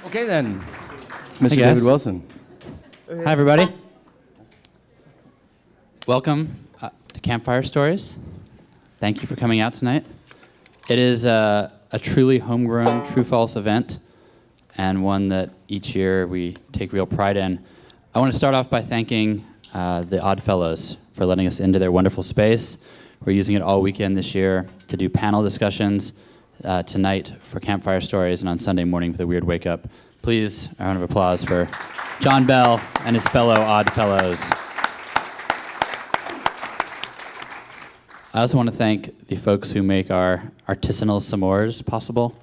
Okay then, Mr. Hey, David guys. Wilson. Hi, everybody. Welcome to Campfire Stories. Thank you for coming out tonight. It is a truly homegrown, true-false event, and one that each year we take real pride in. I want to start off by thanking the Oddfellows for letting us into their wonderful space. We're using it all weekend this year to do panel discussions tonight for Campfire Stories and on Sunday morning for the Weird Wake Up. Please, a round of applause for John Bell and his fellow Oddfellows. I also want to thank the folks who make our artisanal s'mores possible.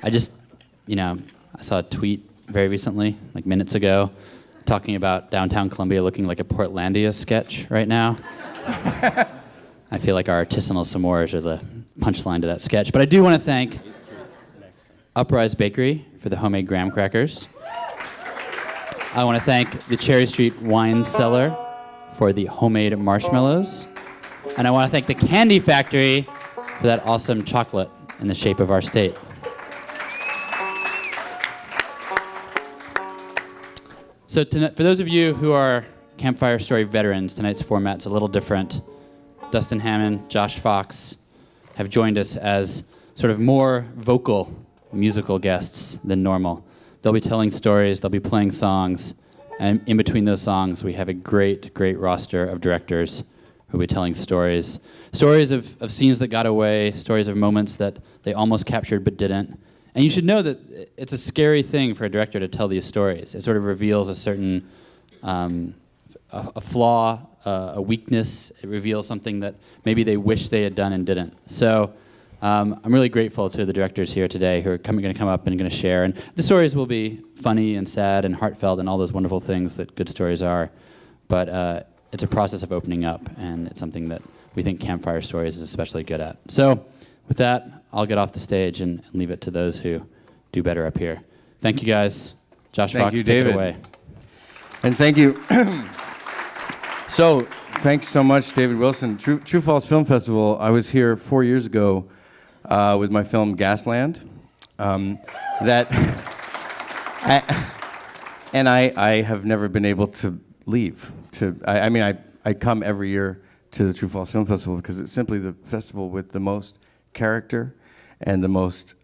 I saw a tweet very recently, like minutes ago, talking about downtown Columbia looking like a Portlandia sketch right now. I feel like our artisanal s'mores are the punchline to that sketch. But I do want to thank Uprise Bakery for the homemade graham crackers. I want to thank the Cherry Street Wine Cellar for the homemade marshmallows. And I want to thank the Candy Factory for that awesome chocolate in the shape of our state. So for those of you who are Campfire Story veterans, tonight's format's a little different. Dustin Hammond, Josh Fox have joined us as sort of more vocal musical guests than normal. They'll be telling stories, they'll be playing songs, and in between those songs we have a great roster of directors who will be telling stories. Stories of scenes that got away, stories of moments that they almost captured but didn't. And you should know that it's a scary thing for a director to tell these stories. It sort of reveals a certain a flaw, a weakness. It reveals something that maybe they wish they had done and didn't. So I'm really grateful to the directors here today who are going to come up and going to share. And the stories will be funny and sad and heartfelt and all those wonderful things that good stories are. But it's a process of opening up, and it's something that we think Campfire Stories is especially good at. So with that, I'll get off the stage and leave it to those who do better up here. Thank you, guys. Josh Fox, take it away. And thank you. So, thanks so much, David Wilson. True False Film Festival, I was here 4 years ago with my film Gasland. I have never been able to leave. I come every year to the True False Film Festival because it's simply the festival with the most character and the most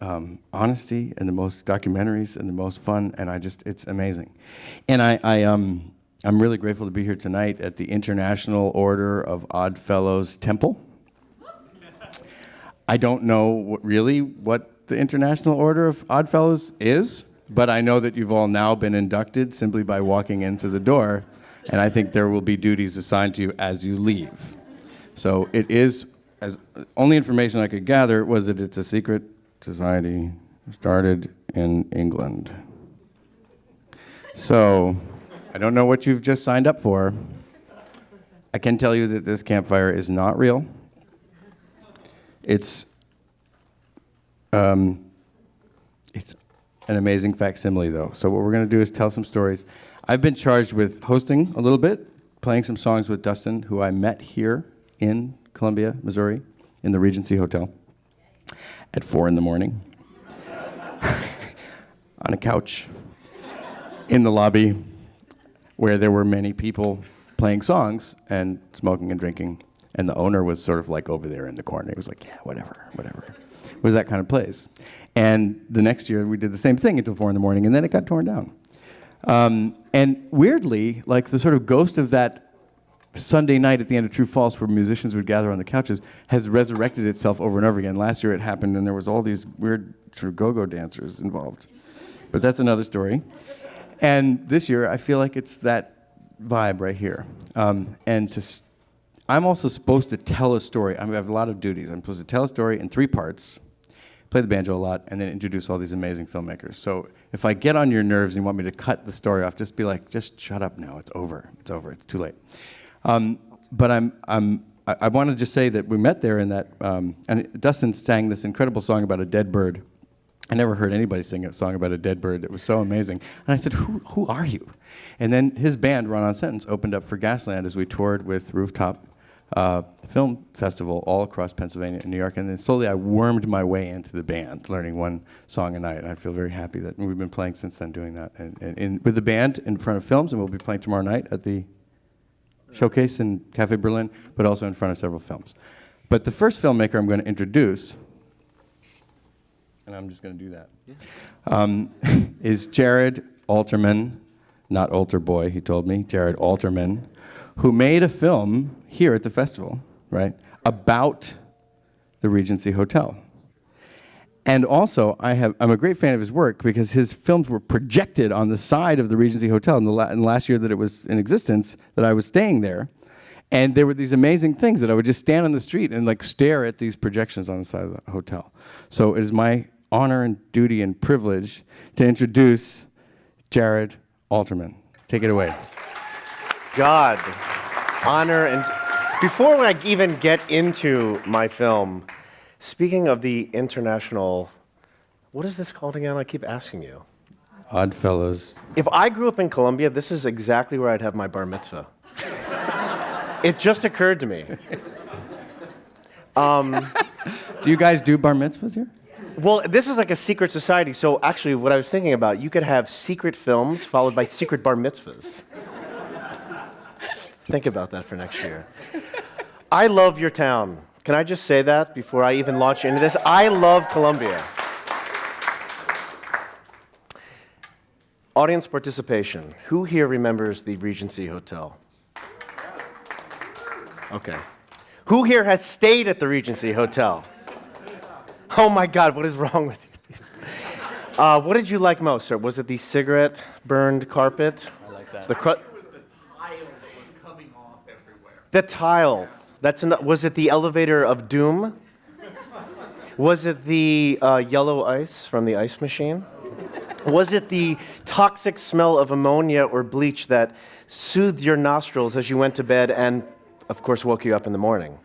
honesty and the most documentaries and the most fun, and it's amazing. And I'm really grateful to be here tonight at the International Order of Oddfellows Temple. I don't know what the International Order of Oddfellows is, but I know that you've all now been inducted simply by walking into the door, and I think there will be duties assigned to you as you leave. So it is, as only information I could gather was that it's a secret society started in England. So I don't know what you've just signed up for. I can tell you that this campfire is not real. It's an amazing facsimile, though. So what we're going to do is tell some stories. I've been charged with hosting a little bit, playing some songs with Dustin, who I met here in Columbia, Missouri, in the Regency Hotel at 4 in the morning on a couch in the lobby where there were many people playing songs and smoking and drinking, and the owner was sort of like over there in the corner. He was like, yeah, whatever. It was that kind of place. And the next year we did the same thing until 4 in the morning, and then it got torn down. And weirdly, like the sort of ghost of that Sunday night at the end of True False where musicians would gather on the couches has resurrected itself over and over again. Last year it happened and there was all these weird sort of go-go dancers involved. But that's another story. And this year I feel like it's that vibe right here. I'm also supposed to tell a story. I have a lot of duties. I'm supposed to tell a story in 3 parts, play the banjo a lot, and then introduce all these amazing filmmakers. So if I get on your nerves and you want me to cut the story off, just be like, just shut up now. It's over. It's too late. But I want to just say that we met there in that, and Dustin sang this incredible song about a dead bird. I never heard anybody sing a song about a dead bird. It was so amazing. And I said, who are you? And then his band, Run On Sentence, opened up for Gasland as we toured with Rooftop film festival all across Pennsylvania and New York. And then slowly I wormed my way into the band, learning one song a night. And I feel very happy that we've been playing since then, doing that. And with the band in front of films, and we'll be playing tomorrow night at the Showcase in Cafe Berlin, but also in front of several films. But the first filmmaker I'm going to introduce, and I'm just going to do that, is Jared Alterman, not Alter Boy, he told me, Jared Alterman, who made a film here at the festival, right, about the Regency Hotel. And also, I'm a great fan of his work because his films were projected on the side of the Regency Hotel in the last year that it was in existence, that I was staying there. And there were these amazing things that I would just stand on the street and like stare at these projections on the side of the hotel. So it is my honor and duty and privilege to introduce Jared Alterman. Take it away. God, honor, and before I even get into my film, speaking of the international, what is this called again? I keep asking you. Oddfellows. If I grew up in Colombia, this is exactly where I'd have my bar mitzvah. It just occurred to me. Do you guys do bar mitzvahs here? Well, this is like a secret society, so actually what I was thinking about, you could have secret films followed by secret bar mitzvahs. Think about that for next year. I love your town. Can I just say that before I even launch into this? I love Colombia. Audience participation. Who here remembers the Regency Hotel? Okay. Who here has stayed at the Regency Hotel? Oh my God, what is wrong with you? What did you like most, sir? Was it the cigarette burned carpet? I like that. The It was the tile that was coming off everywhere. The tile. Was it the elevator of doom? Was it the yellow ice from the ice machine? Was it the toxic smell of ammonia or bleach that soothed your nostrils as you went to bed and, of course, woke you up in the morning?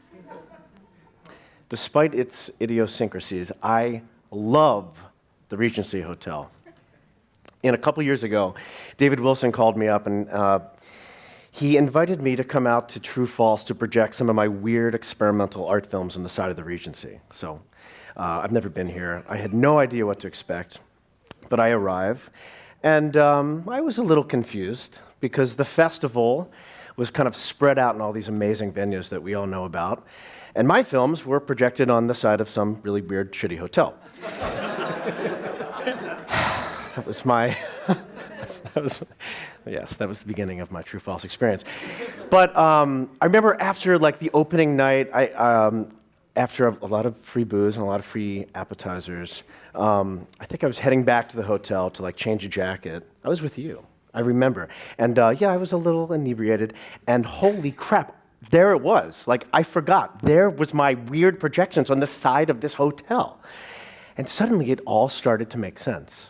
Despite its idiosyncrasies, I love the Regency Hotel. And a couple years ago, David Wilson called me up and he invited me to come out to True False to project some of my weird experimental art films on the side of the Regency. So I've never been here. I had no idea what to expect, but I arrive. And I was a little confused because the festival was kind of spread out in all these amazing venues that we all know about. And my films were projected on the side of some really weird, shitty hotel. That was my, that was the beginning of my True False experience. But I remember after like the opening night, after a lot of free booze and a lot of free appetizers, I think I was heading back to the hotel to like change a jacket. I was with you, I remember. And I was a little inebriated, and holy crap, there it was. Like, I forgot. There was my weird projections on the side of this hotel. And suddenly it all started to make sense.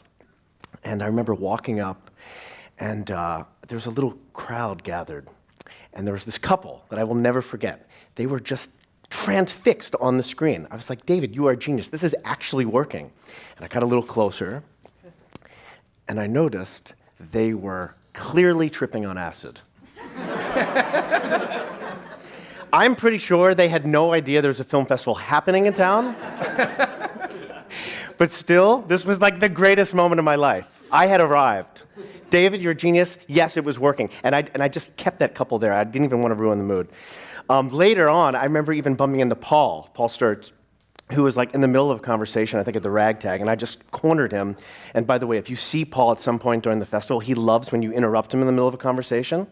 And I remember walking up, and there was a little crowd gathered. And there was this couple that I will never forget. They were just transfixed on the screen. I was like, David, you are a genius. This is actually working. And I got a little closer, and I noticed they were clearly tripping on acid. I'm pretty sure they had no idea there was a film festival happening in town. But still, this was like the greatest moment of my life. I had arrived. David, you're a genius. Yes, it was working. And I just kept that couple there. I didn't even want to ruin the mood. Later on, I remember even bumping into Paul Sturtz, who was like in the middle of a conversation, I think at the Ragtag, and I just cornered him. And by the way, if you see Paul at some point during the festival, he loves when you interrupt him in the middle of a conversation.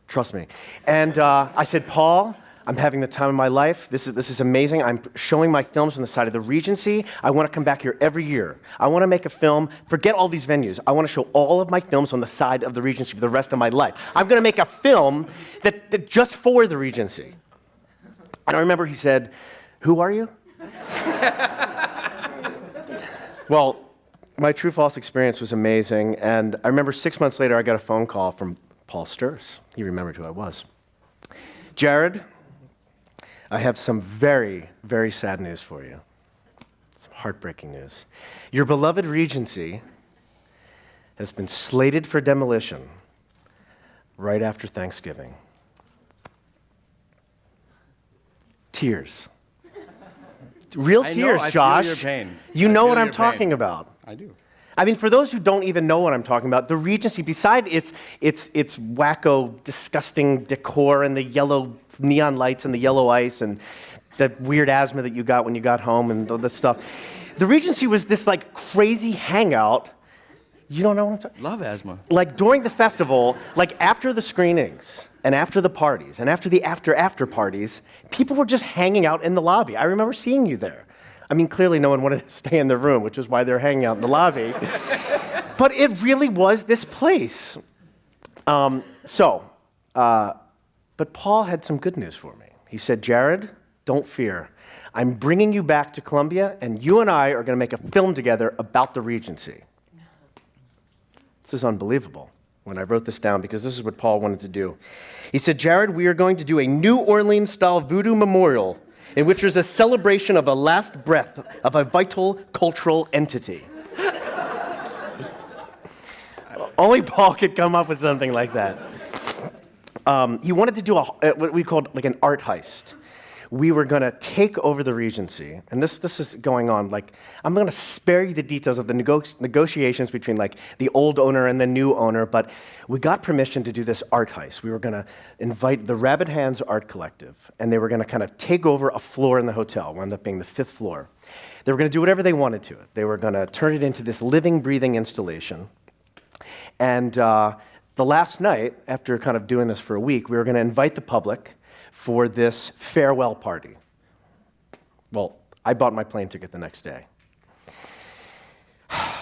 Trust me. And I said, Paul, I'm having the time of my life. This is amazing. I'm showing my films on the side of the Regency. I want to come back here every year. I want to make a film. Forget all these venues. I want to show all of my films on the side of the Regency for the rest of my life. I'm going to make a film that just for the Regency. And I remember he said, who are you? Well, my True False experience was amazing. And I remember 6 months later, I got a phone call from Paul Sturtz. He remembered who I was. Jared, I have some very, very sad news for you. Some heartbreaking news. Your beloved Regency has been slated for demolition right after Thanksgiving. tears. Real I know, tears, I feel Josh. your pain. You I know feel what I'm your talking pain. about. I do. I mean, for those who don't even know what I'm talking about, the Regency, beside its wacko, disgusting decor and the yellow neon lights and the yellow ice and the weird asthma that you got when you got home and all this stuff, the Regency was this like crazy hangout. You don't know what I'm talking about? Love asthma. Like during the festival, like after the screenings and after the parties and after the after parties, people were just hanging out in the lobby. I remember seeing you there. I mean, clearly no one wanted to stay in the room, which is why they're hanging out in the lobby. But it really was this place. But Paul had some good news for me. He said, Jared, don't fear. I'm bringing you back to Columbia, and you and I are going to make a film together about the Regency. This is unbelievable when I wrote this down, because this is what Paul wanted to do. He said, Jared, we are going to do a New Orleans-style voodoo memorial in which there's a celebration of a last breath of a vital cultural entity. Only Paul could come up with something like that. He wanted to do what we called like an art heist. We were going to take over the Regency, and this is going on. Like, I'm going to spare you the details of the negotiations between like the old owner and the new owner, but we got permission to do this art heist. We were going to invite the Rabbit Hands Art Collective, and they were going to kind of take over a floor in the hotel, wound up being the 5th floor. They were going to do whatever they wanted to it. They were going to turn it into this living, breathing installation. And the last night, after kind of doing this for a week, we were going to invite the public for this farewell party. Well, I bought my plane ticket the next day.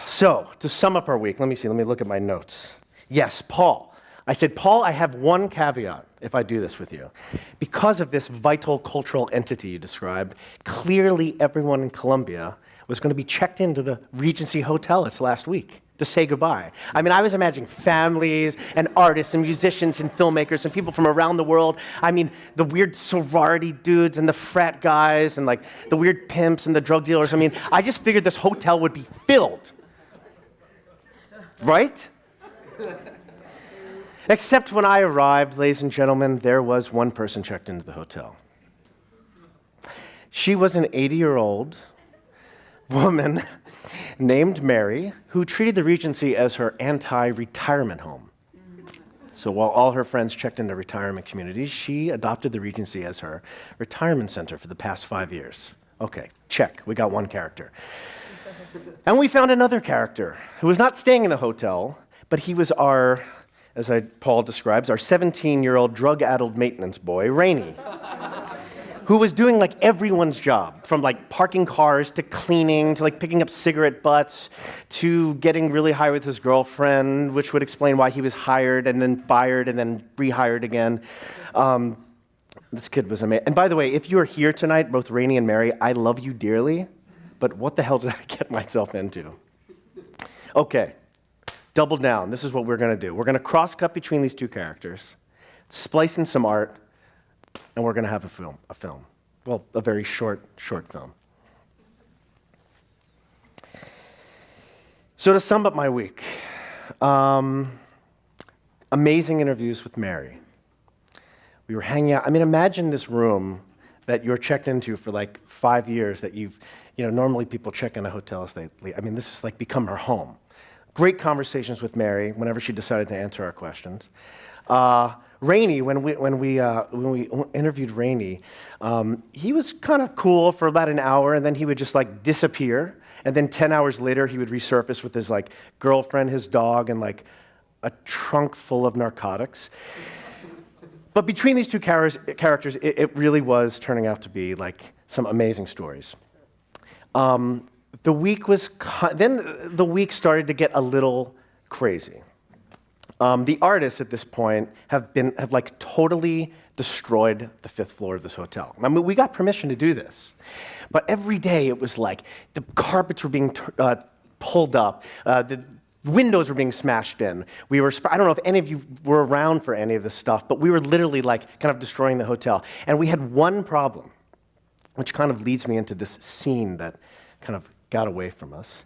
So, to sum up our week, let me look at my notes. Yes, Paul. I said, Paul, I have one caveat if I do this with you. Because of this vital cultural entity you described, clearly everyone in Columbia was going to be checked into the Regency Hotel its last week to say goodbye. I mean, I was imagining families and artists and musicians and filmmakers and people from around the world. I mean, the weird sorority dudes and the frat guys and like the weird pimps and the drug dealers. I mean, I just figured this hotel would be filled. Right? Except when I arrived, ladies and gentlemen, there was one person checked into the hotel. She was an 80-year-old woman named Mary, who treated the Regency as her anti-retirement home. So while all her friends checked into retirement communities, she adopted the Regency as her retirement center for the past 5 years. Okay, check. We got one character. And we found another character who was not staying in the hotel, but he was our, as Paul describes, our 17-year-old drug-addled maintenance boy, Rainey, who was doing like everyone's job, from like parking cars to cleaning to like picking up cigarette butts to getting really high with his girlfriend, which would explain why he was hired and then fired and then rehired again. This kid was amazing. And by the way, if you're here tonight, both Rainey and Mary, I love you dearly, but what the hell did I get myself into? Okay, double down. This is what we're going to do. We're going to cross-cut between these two characters, splice in some art, and we're going to have a film. Well, a very short film. So to sum up my week, amazing interviews with Mary. We were hanging out. I mean, imagine this room that you're checked into for like 5 years that normally people check in a hotel as they leave. I mean, this has like become her home. Great conversations with Mary whenever she decided to answer our questions. Rainey, when we interviewed Rainey, he was kind of cool for about an hour, and then he would just like disappear, and then 10 hours later he would resurface with his like girlfriend, his dog, and like a trunk full of narcotics. But between these two characters, it really was turning out to be like some amazing stories. The week started to get a little crazy. The artists at this point have like totally destroyed the 5th floor of this hotel. I mean, we got permission to do this, but every day it was like the carpets were being pulled up, the windows were being smashed in. I don't know if any of you were around for any of this stuff, but we were literally like kind of destroying the hotel. And we had one problem, which kind of leads me into this scene that kind of got away from us.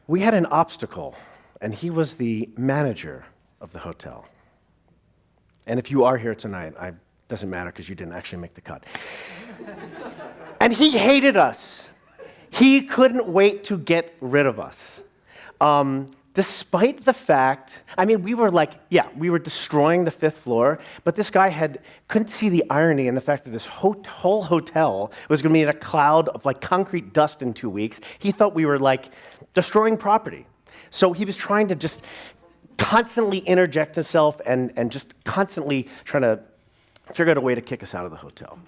We had an obstacle, and he was the manager of the hotel. And if you are here tonight, it doesn't matter because you didn't actually make the cut. And he hated us. He couldn't wait to get rid of us. Despite the fact, I mean, we were like, yeah, we were destroying the 5th floor, but this guy couldn't see the irony in the fact that this whole hotel was going to be in a cloud of like concrete dust in 2 weeks. He thought we were like destroying property. So he was trying to just constantly interject himself and just constantly trying to figure out a way to kick us out of the hotel.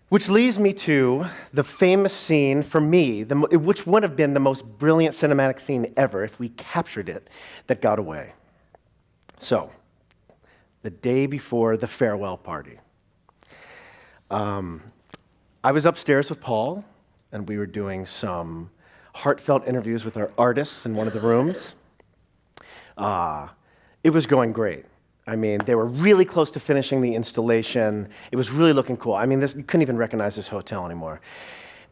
Which leads me to the famous scene for me, which would have been the most brilliant cinematic scene ever if we captured it, that got away. So, the day before the farewell party, I was upstairs with Paul, and we were doing some heartfelt interviews with our artists in one of the rooms. It was going great. I mean, they were really close to finishing the installation. It was really looking cool. I mean, you couldn't even recognize this hotel anymore.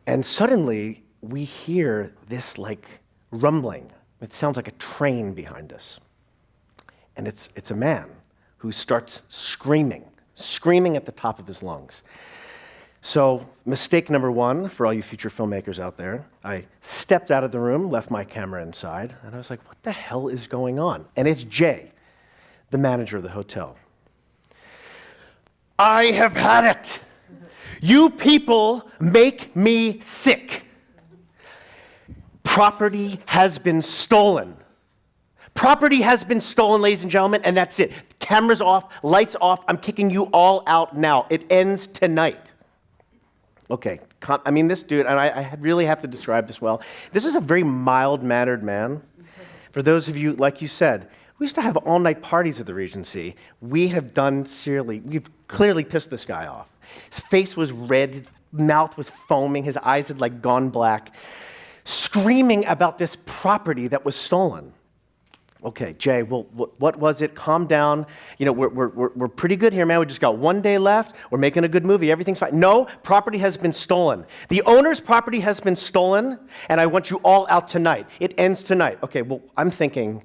And suddenly, we hear this, like, rumbling. It sounds like a train behind us. And it's a man who starts screaming at the top of his lungs. So, mistake number 1 for all you future filmmakers out there, I stepped out of the room, left my camera inside, and I was like, what the hell is going on? And it's Jay, the manager of the hotel. I have had it. You people make me sick. Property has been stolen. Property has been stolen, ladies and gentlemen, and that's it. Cameras off, lights off. I'm kicking you all out now. It ends tonight. Okay, I mean, this dude, and I really have to describe this well. This is a very mild-mannered man. For those of you, like you said, we used to have all-night parties at the Regency. We've clearly pissed this guy off. His face was red, his mouth was foaming, his eyes had like gone black, screaming about this property that was stolen. Okay, Jay, well, what was it? Calm down. You know, we're pretty good here, man. We just got 1 day left. We're making a good movie. Everything's fine. No, property has been stolen. The owner's property has been stolen, and I want you all out tonight. It ends tonight. Okay, well, I'm thinking,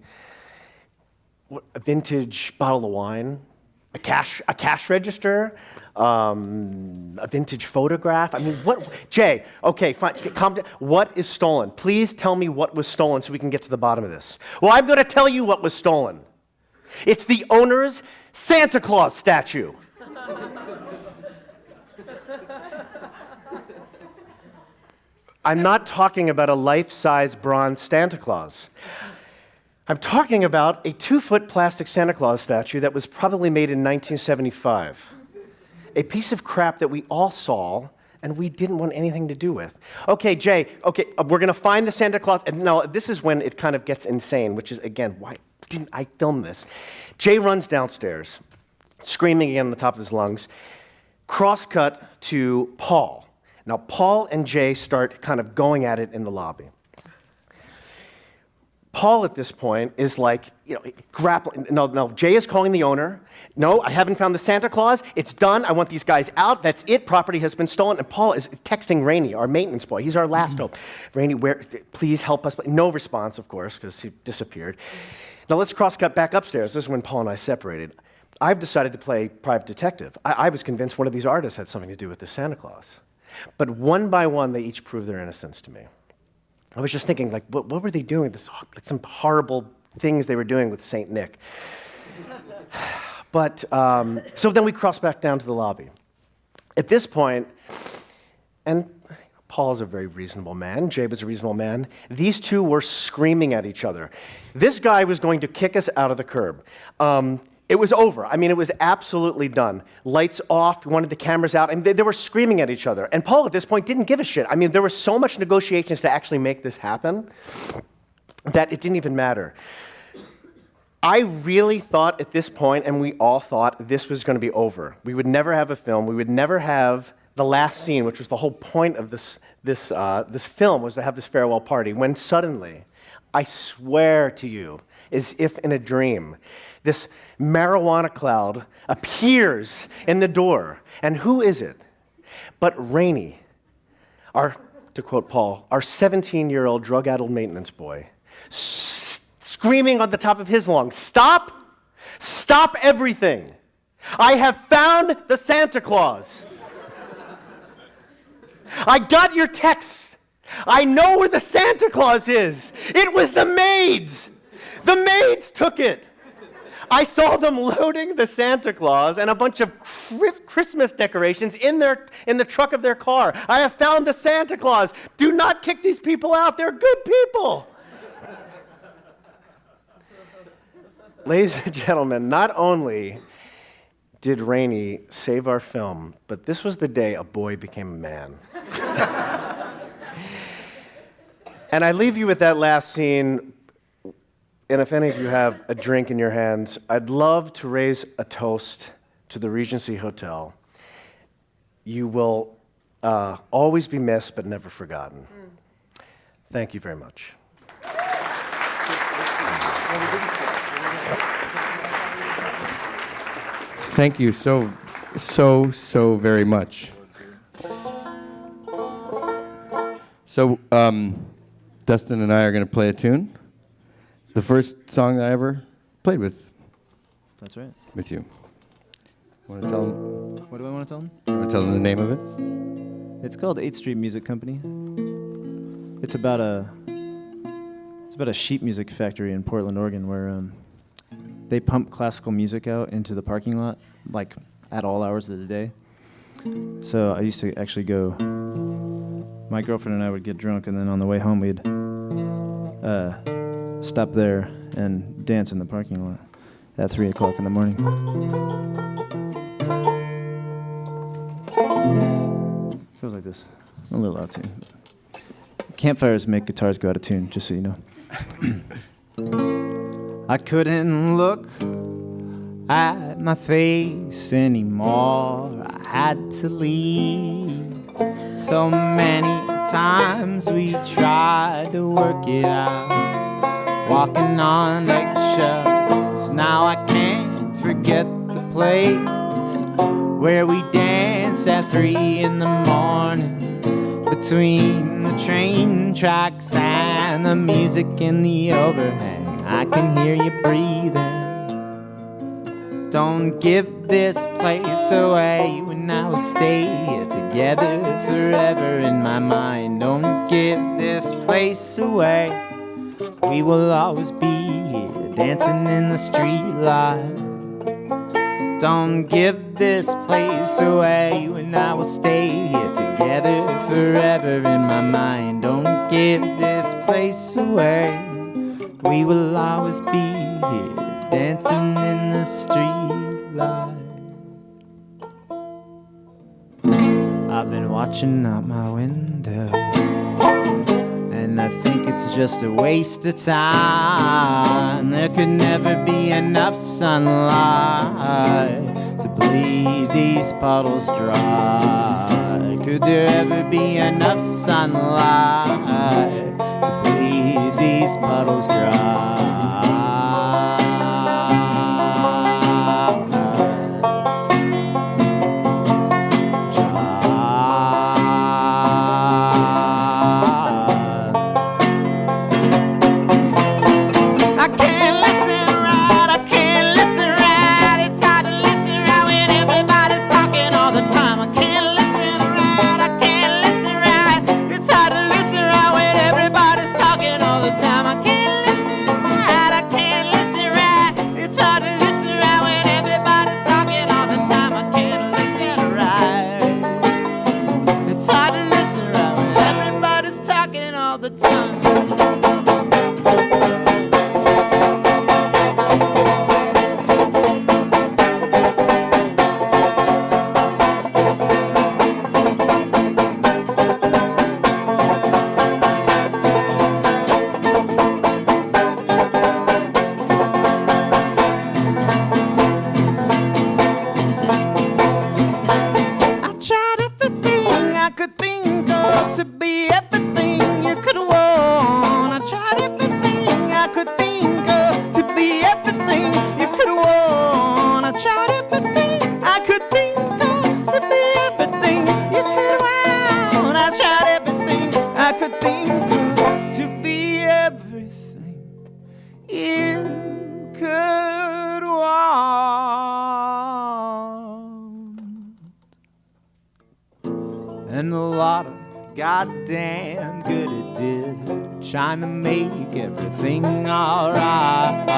a vintage bottle of wine, a cash register, a vintage photograph. I mean, what? Jay, okay, fine, calm down. What is stolen? Please tell me what was stolen so we can get to the bottom of this. Well, I'm going to tell you what was stolen. It's the owner's Santa Claus statue. I'm not talking about a life-size bronze Santa Claus. I'm talking about a 2-foot plastic Santa Claus statue that was probably made in 1975. A piece of crap that we all saw and we didn't want anything to do with. Okay, Jay, okay, we're going to find the Santa Claus. And now, this is when it kind of gets insane, which is, again, why didn't I film this? Jay runs downstairs, screaming again on the top of his lungs. Cross-cut to Paul. Now, Paul and Jay start kind of going at it in the lobby. Paul, at this point, is like, grappling. No, Jay is calling the owner. No, I haven't found the Santa Claus. It's done. I want these guys out. That's it. Property has been stolen. And Paul is texting Rainey, our maintenance boy. He's our last hope. Rainey, please help us. No response, of course, because he disappeared. Now, let's cross-cut back upstairs. This is when Paul and I separated. I've decided to play private detective. I was convinced one of these artists had something to do with the Santa Claus. But one by one, they each proved their innocence to me. I was just thinking, like, what were they doing? Some horrible things they were doing with St. Nick. But, so then we crossed back down to the lobby. At this point, and Paul's a very reasonable man, Jay was a reasonable man, these two were screaming at each other. This guy was going to kick us out of the curb. It was over. I mean, it was absolutely done. Lights off, we wanted the cameras out, and they were screaming at each other. And Paul, at this point, didn't give a shit. I mean, there were so much negotiations to actually make this happen that it didn't even matter. I really thought at this point, and we all thought, this was going to be over. We would never have a film. We would never have the last scene, which was the whole point of this film, was to have this farewell party, when suddenly, I swear to you, as if in a dream, this marijuana cloud appears in the door. And who is it but Rainey, to quote Paul, our 17-year-old drug-addled maintenance boy, screaming on the top of his lungs, "Stop! Stop everything! I have found the Santa Claus!" I got your text. I know where the Santa Claus is. It was the maids. The maids took it. I saw them loading the Santa Claus and a bunch of Christmas decorations in the truck of their car. I have found the Santa Claus. Do not kick these people out. They're good people. Ladies and gentlemen, not only did Rainey save our film, but this was the day a boy became a man. And I leave you with that last scene. And if any of you have a drink in your hands, I'd love to raise a toast to the Regency Hotel. You will always be missed but never forgotten. Thank you very much. Thank you so very much. So, Dustin and I are going to play a tune. The first song I ever played with. That's right. With you. Want to tell them? What do I want to tell them? Want to tell them the name of it? It's called 8th Street Music Company. It's about a sheet music factory in Portland, Oregon, where they pump classical music out into the parking lot, like at all hours of the day. So I used to actually go. My girlfriend and I would get drunk, and then on the way home we'd stop there and dance in the parking lot at 3 o'clock in the morning. Goes like this. A little out of tune. Campfires make guitars go out of tune, just so you know. I couldn't look at my face anymore. I had to leave. So many times we tried to work it out, walking on eggshells. Now I can't forget the place where we danced at 3 in the morning, between the train tracks and the music in the overhang. I can hear you breathing. Don't give this place away, when I will stay here together forever in my mind. Don't give this place away, we will always be here dancing in the street light. Don't give this place away, when I will stay here together forever in my mind. Don't give this place away, we will always be here dancing in the street light. I've been watching out my window, and I think it's just a waste of time. There could never be enough sunlight to bleed these puddles dry. Could there ever be enough sunlight to bleed these puddles dry? And a lot of goddamn good it did, trying to make everything alright.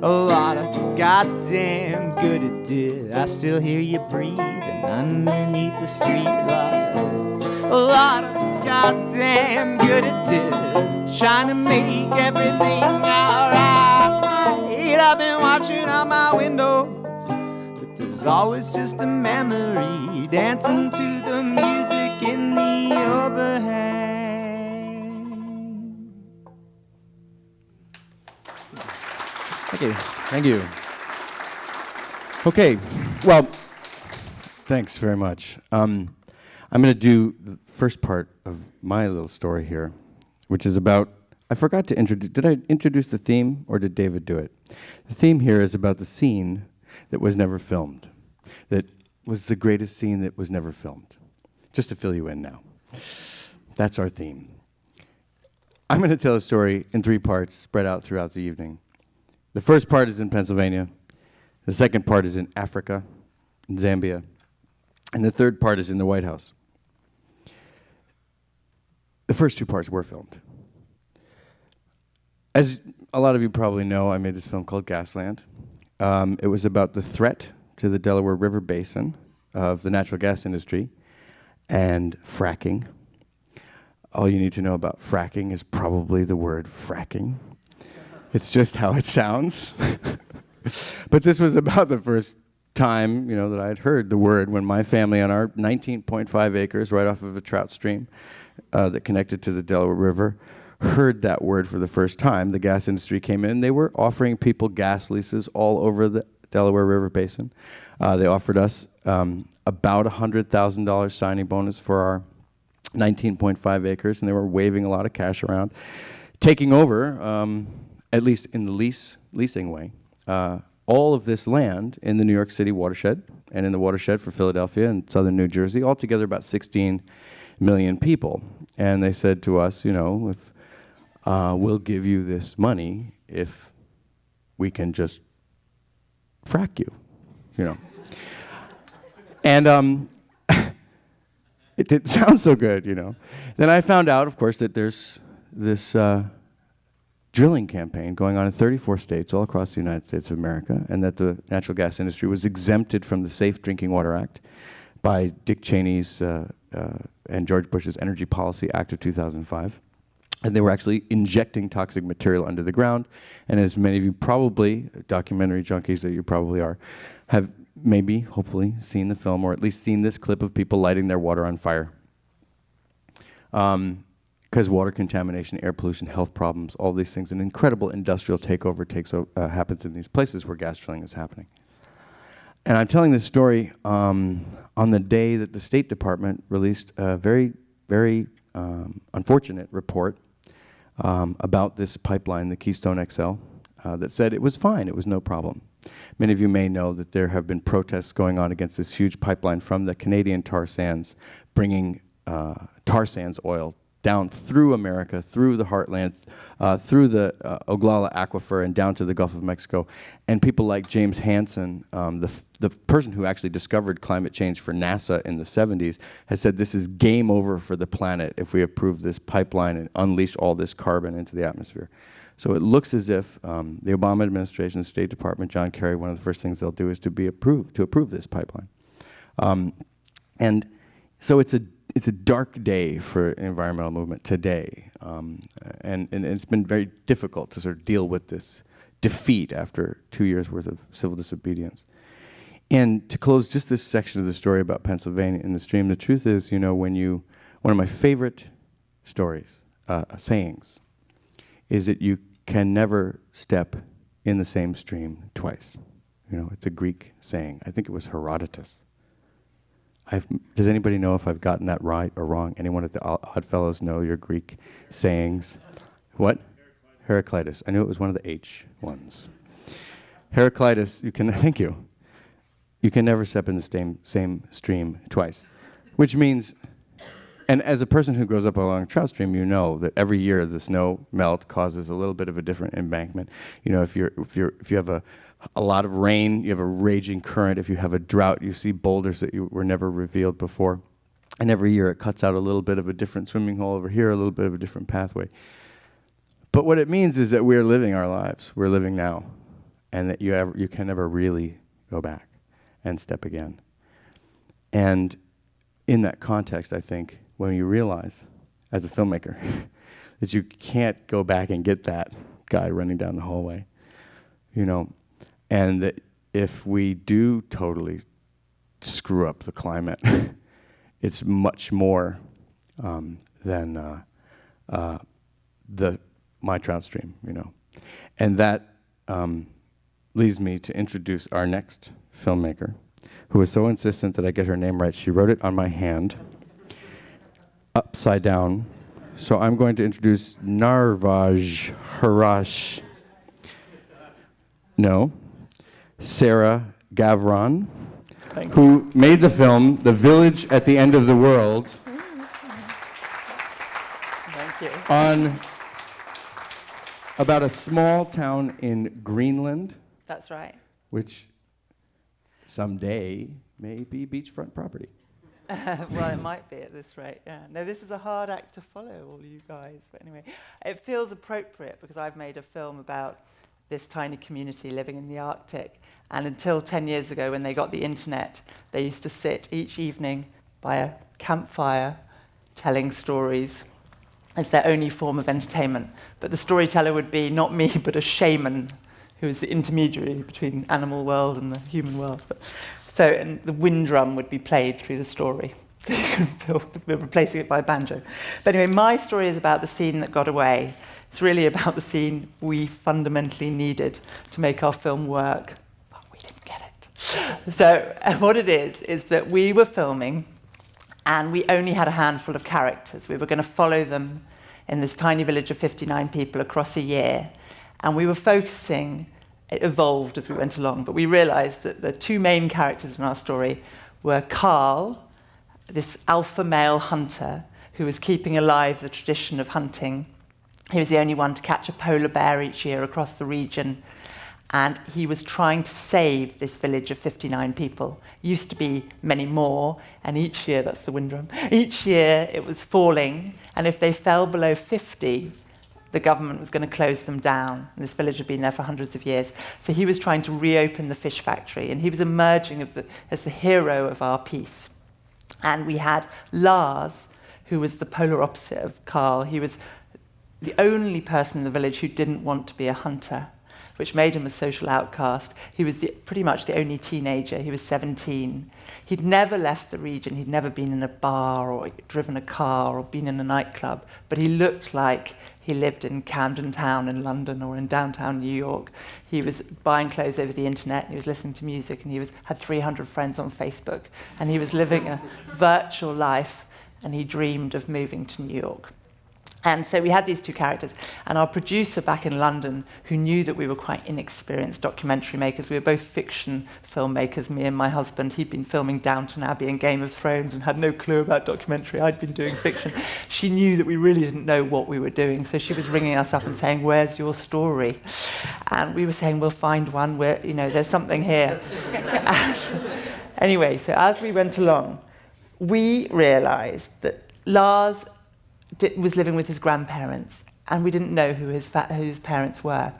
A lot of goddamn good it did. I still hear you breathing underneath the streetlights. A lot of goddamn good it did, trying to make everything alright. I've been watching out my windows, but there's always just a memory dancing to the music in the overhang. Thank you. Thank you. Okay. Well, thanks very much. I'm going to do the first part of my little story here, which is about, I forgot to introduce, did I introduce the theme or did David do it? The theme here is about the scene that was never filmed, that was the greatest scene that was never filmed. Just to fill you in now. That's our theme. I'm going to tell a story in 3 parts spread out throughout the evening. The first part is in Pennsylvania. The second part is in Africa, in Zambia. And the third part is in the White House. The first 2 parts were filmed. As a lot of you probably know, I made this film called Gasland. It was about the threat to the Delaware River Basin of the natural gas industry and fracking. All you need to know about fracking is probably the word fracking. It's just how it sounds. But this was about the first time, that I had heard the word when my family on our 19.5 acres right off of a trout stream that connected to the Delaware River heard that word for the first time. The gas industry came in. They were offering people gas leases all over the Delaware River Basin. They offered us about $100,000 signing bonus for our 19.5 acres, and they were waving a lot of cash around, taking over, at least in the leasing way, all of this land in the New York City watershed and in the watershed for Philadelphia and southern New Jersey, altogether about 16 million people. And they said to us, if we'll give you this money if we can just frack you, And it didn't sound so good, Then I found out, of course, that there's this drilling campaign going on in 34 states all across the United States of America, and that the natural gas industry was exempted from the Safe Drinking Water Act by Dick Cheney's and George Bush's Energy Policy Act of 2005. And they were actually injecting toxic material under the ground. And as many of you probably, documentary junkies that you probably are, have maybe, hopefully, seen the film, or at least seen this clip of people lighting their water on fire. Because water contamination, air pollution, health problems, all these things, an incredible industrial takeover happens in these places where gas drilling is happening. And I'm telling this story on the day that the State Department released a very, very unfortunate report about this pipeline, the Keystone XL, that said it was fine, it was no problem. Many of you may know that there have been protests going on against this huge pipeline from the Canadian tar sands, bringing tar sands oil down through America, through the heartland, through the Oglala Aquifer and down to the Gulf of Mexico. And people like James Hansen, the person who actually discovered climate change for NASA in the 70s, has said this is game over for the planet if we approve this pipeline and unleash all this carbon into the atmosphere. So it looks as if the Obama administration, the State Department, John Kerry, one of the first things they'll do is to approve this pipeline. And so it's a dark day for environmental movement today, and it's been very difficult to sort of deal with this defeat after 2 years worth of civil disobedience. And to close just this section of the story about Pennsylvania and the stream, the truth is, one of my favorite stories, sayings, is that you can never step in the same stream twice. It's a Greek saying. I think it was Herodotus. Does anybody know if I've gotten that right or wrong? Anyone at the Oddfellows know your Greek sayings? What? Heraclitus. I knew it was one of the H ones. Heraclitus, thank you. You can never step in the same stream twice. Which means, and as a person who grows up along a trout stream, you know that every year the snow melt causes a little bit of a different embankment. If you have a lot of rain, you have a raging current. If you have a drought, you see boulders that were never revealed before. And every year it cuts out a little bit of a different swimming hole over here, a little bit of a different pathway. But what it means is that we're living our lives. We're living now. And that you can never really go back and step again. And in that context, I think, when you realize, as a filmmaker, that you can't go back and get that guy running down the hallway, and that if we do totally screw up the climate, it's much more than my trout stream, And that leads me to introduce our next filmmaker, who was so insistent that I get her name right. She wrote it on my hand, upside down. So I'm going to introduce Narvaj Harash. No. Sarah Gavron, who made the film The Village at the End of the World. Thank you. On about a small town in Greenland. That's right. Which someday may be beachfront property. Well, it might be at this rate, yeah. No, this is a hard act to follow, all you guys. But anyway, it feels appropriate because I've made a film about this tiny community living in the Arctic. And until 10 years ago, when they got the internet, they used to sit each evening by a campfire telling stories as their only form of entertainment. But the storyteller would be not me, but a shaman, who was the intermediary between the animal world and the human world. And the wind drum would be played through the story. We're replacing it by a banjo. But anyway, my story is about the scene that got away. It's really about the scene we fundamentally needed to make our film work, but we didn't get it. So what it is that we were filming, and we only had a handful of characters. We were going to follow them in this tiny village of 59 people across a year, and we were focusing. It evolved as we went along, but we realized that the two main characters in our story were Carl, this alpha male hunter who was keeping alive the tradition of hunting. He was the only one to catch a polar bear each year across the region, and he was trying to save this village of 59 people. Used to be many more, and each year, that's the wind drum, each year it was falling, and if they fell below 50, the government was going to close them down. And this village had been there for hundreds of years. So he was trying to reopen the fish factory, and he was emerging as the hero of our piece. And we had Lars, who was the polar opposite of Carl. He was the only person in the village who didn't want to be a hunter, which made him a social outcast. He was pretty much the only teenager. He was 17. He'd never left the region. He'd never been in a bar or driven a car or been in a nightclub, but he looked like he lived in Camden Town in London or in downtown New York. He was buying clothes over the internet, and he was listening to music, and he had 300 friends on Facebook, and he was living a virtual life, and he dreamed of moving to New York. And so we had these two characters, and our producer back in London, who knew that we were quite inexperienced documentary makers, we were both fiction filmmakers, me and my husband. He'd been filming Downton Abbey and Game of Thrones and had no clue about documentary. I'd been doing fiction. She knew that we really didn't know what we were doing, so she was ringing us up and saying, "Where's your story?" And we were saying, "We'll find one where, there's something here." Anyway, so as we went along, we realized that Lars was living with his grandparents, and we didn't know who his parents were.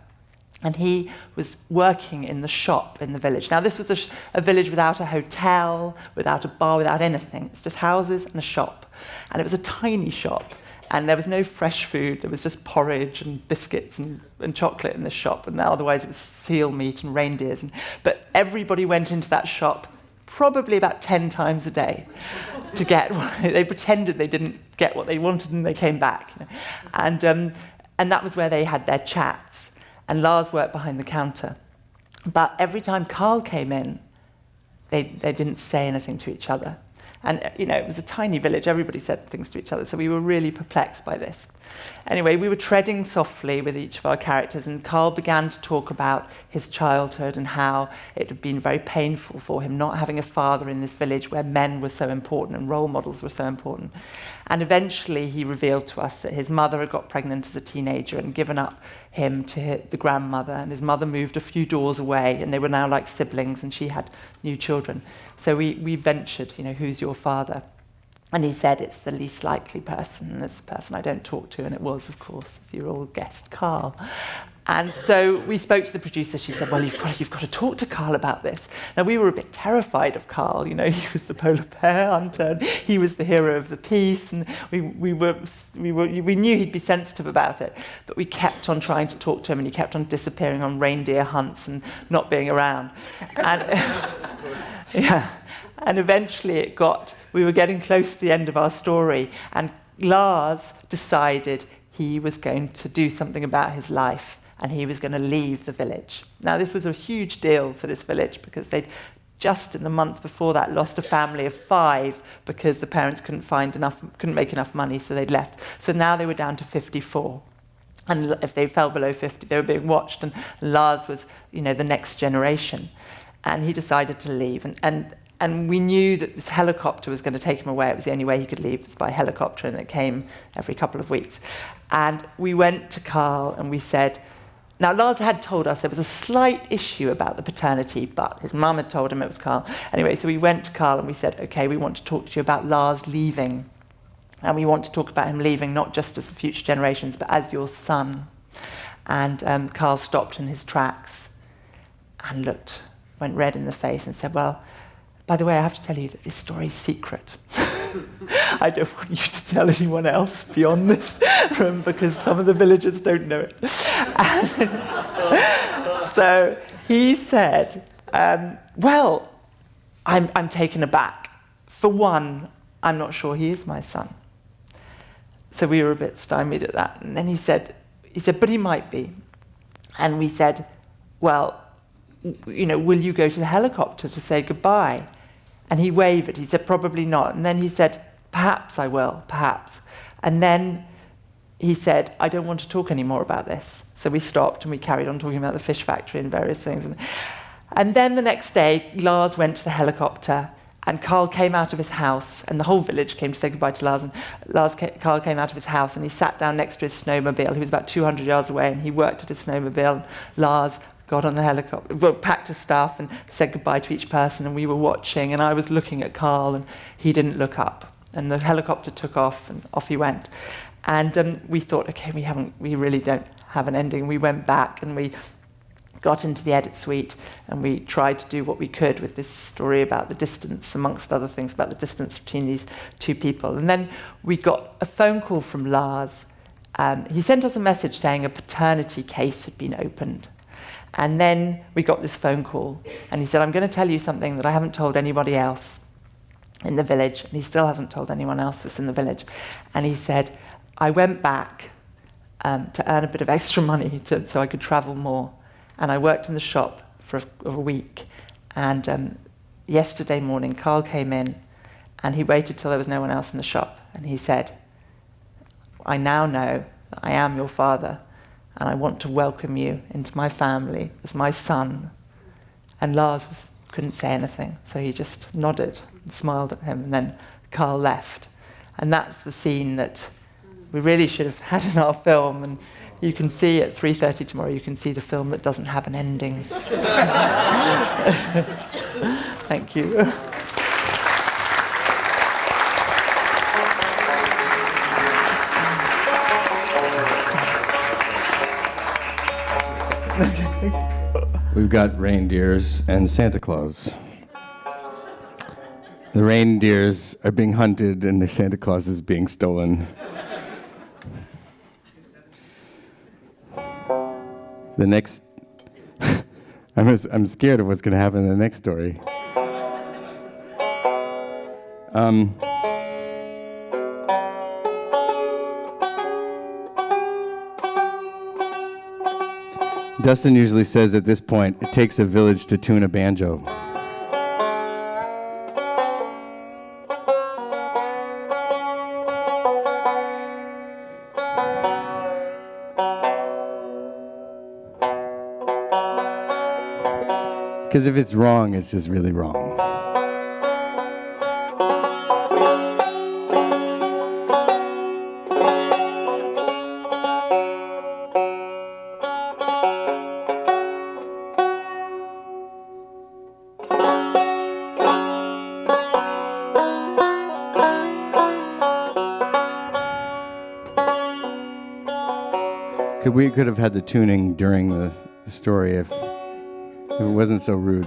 And he was working in the shop in the village. Now, this was a village without a hotel, without a bar, without anything. It's just houses and a shop. And it was a tiny shop, and there was no fresh food. There was just porridge and biscuits and chocolate in the shop, and otherwise it was seal meat and reindeers. But everybody went into that shop probably about 10 times a day to get they pretended they didn't get what they wanted, and they came back. And that was where they had their chats. And Lars worked behind the counter. But every time Carl came in, they didn't say anything to each other. And it was a tiny village. Everybody said things to each other. So we were really perplexed by this. Anyway, we were treading softly with each of our characters, and Carl began to talk about his childhood and how it had been very painful for him not having a father in this village where men were so important and role models were so important. And eventually he revealed to us that his mother had got pregnant as a teenager and given up him to the grandmother, and his mother moved a few doors away, and they were now like siblings, and she had new children. So we ventured, who's your father? And he said, it's the least likely person, and it's the person I don't talk to, and it was, of course, as you all guessed, Carl. And so we spoke to the producer. She said, well, you've got to talk to Carl about this. Now, we were a bit terrified of Carl. You know, he was the polar bear hunter, and he was the hero of the piece, and we knew he'd be sensitive about it. But we kept on trying to talk to him, and he kept on disappearing on reindeer hunts and not being around. And, yeah. And eventually we were getting close to the end of our story, and Lars decided he was going to do something about his life, and he was going to leave the village. Now, this was a huge deal for this village, because they'd just in the month before that lost a family of 5 because the parents couldn't make enough money, so they'd left. So now they were down to 54. And if they fell below 50, they were being watched, and Lars was, the next generation. And he decided to leave. And we knew that this helicopter was going to take him away. It was the only way he could leave, was by helicopter, and it came every couple of weeks. And we went to Carl and we said, now Lars had told us there was a slight issue about the paternity, but his mum had told him it was Carl. Anyway, so we went to Carl and we said, okay, we want to talk to you about Lars leaving. And we want to talk about him leaving not just as future generations, but as your son. And Carl stopped in his tracks and went red in the face and said, well, by the way, I have to tell you that this story is secret. I don't want you to tell anyone else beyond this room, because some of the villagers don't know it. So he said, well, I'm taken aback. For one, I'm not sure he is my son. So we were a bit stymied at that. And then he said, but he might be. And we said, well, will you go to the helicopter to say goodbye? And he wavered. He said, probably not. And then he said, perhaps I will, perhaps. And then he said, I don't want to talk anymore about this. So we stopped and we carried on talking about the fish factory and various things. And then the next day, Lars went to the helicopter, and Carl came out of his house, and the whole village came to say goodbye to Lars. And Carl came out of his house, and he sat down next to his snowmobile. He was about 200 yards away, and he worked at his snowmobile. And Lars got on the helicopter, packed his stuff, and said goodbye to each person. And we were watching, and I was looking at Carl, and he didn't look up. And the helicopter took off, and off he went. And we thought, okay, we really don't have an ending. We went back, and we got into the edit suite, and we tried to do what we could with this story about the distance, amongst other things, about the distance between these two people. And then we got a phone call from Lars. He sent us a message saying a paternity case had been opened. And then we got this phone call, and he said, I'm going to tell you something that I haven't told anybody else in the village. And he still hasn't told anyone else that's in the village. And he said, I went back to earn a bit of extra money so I could travel more. And I worked in the shop for a week. And yesterday morning, Carl came in, and he waited till there was no one else in the shop. And he said, I now know that I am your father, and I want to welcome you into my family as my son. And Lars couldn't say anything, so he just nodded and smiled at him, and then Carl left. And that's the scene that we really should have had in our film. And you can see at 3:30 tomorrow, you can see the film that doesn't have an ending. Thank you. We've got reindeers and Santa Claus. The reindeers are being hunted and the Santa Claus is being stolen. The next, I'm scared of what's going to happen in the next story. Dustin usually says at this point, it takes a village to tune a banjo. Because if it's wrong, it's just really wrong. We could have had the tuning during the story if it wasn't so rude.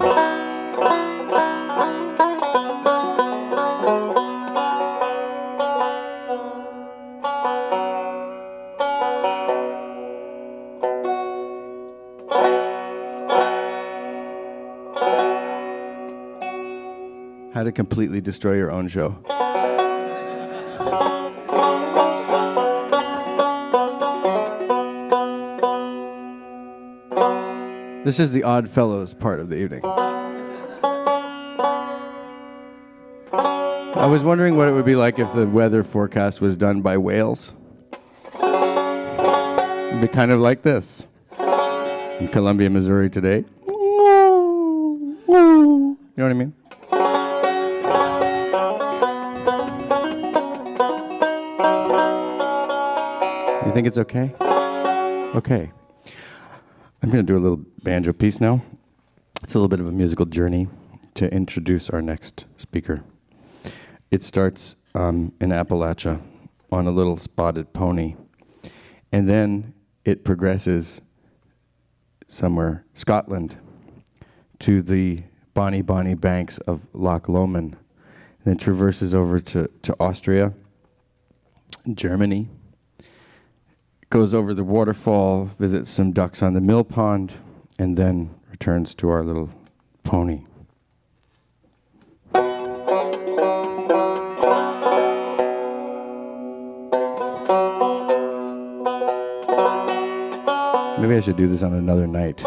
How to completely destroy your own show. This is the Odd Fellows part of the evening. I was wondering what it would be like if the weather forecast was done by whales. It'd be kind of like this. In Columbia, Missouri today. You know what I mean? You think it's okay? Okay. I'm going to do a little banjo piece now. It's a little bit of a musical journey to introduce our next speaker. It starts in Appalachia on a little spotted pony, and then it progresses somewhere, Scotland, to the bonny banks of Loch Lomond, and then traverses over to Austria, Germany, goes over the waterfall, visits some ducks on the mill pond, and then returns to our little pony. Maybe I should do this on another night.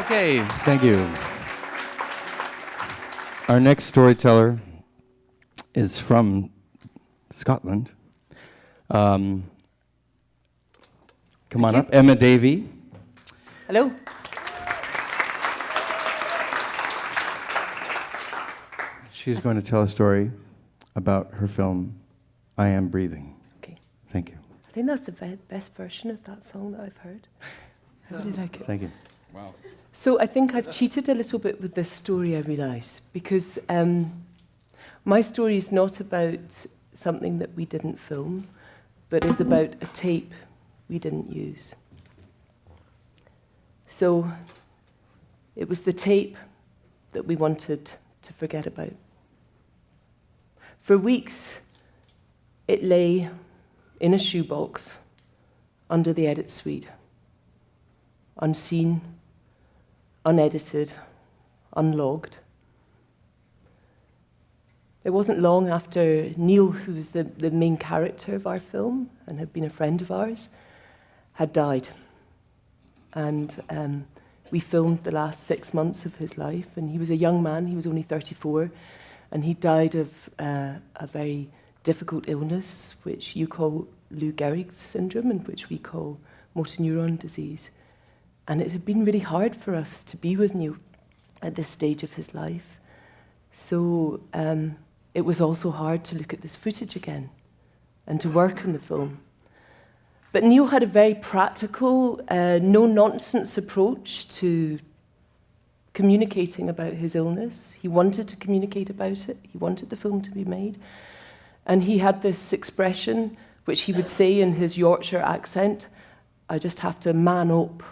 Okay, thank you. Our next storyteller is from Scotland. Come on up, Emma Davey. Hello. She's going to tell a story about her film, I Am Breathing. Okay. Thank you. I think that's the best version of that song that I've heard. I really like it. Thank you. Wow. So I think I've cheated a little bit with this story, I realise, because my story is not about something that we didn't film, but is about a tape we didn't use. So it was the tape that we wanted to forget about. For weeks, it lay in a shoebox under the edit suite, unseen, unedited, unlogged. It wasn't long after Neil, who was the main character of our film and had been a friend of ours, had died. And we filmed the last 6 months of his life, and he was a young man, he was only 34, and he died of a very difficult illness, which you call Lou Gehrig's syndrome, and which we call motor neuron disease. And it had been really hard for us to be with Neil at this stage of his life. So it was also hard to look at this footage again and to work on the film. But Neil had a very practical, no-nonsense approach to communicating about his illness. He wanted to communicate about it. He wanted the film to be made. And he had this expression, which he would say in his Yorkshire accent, I just have to man up.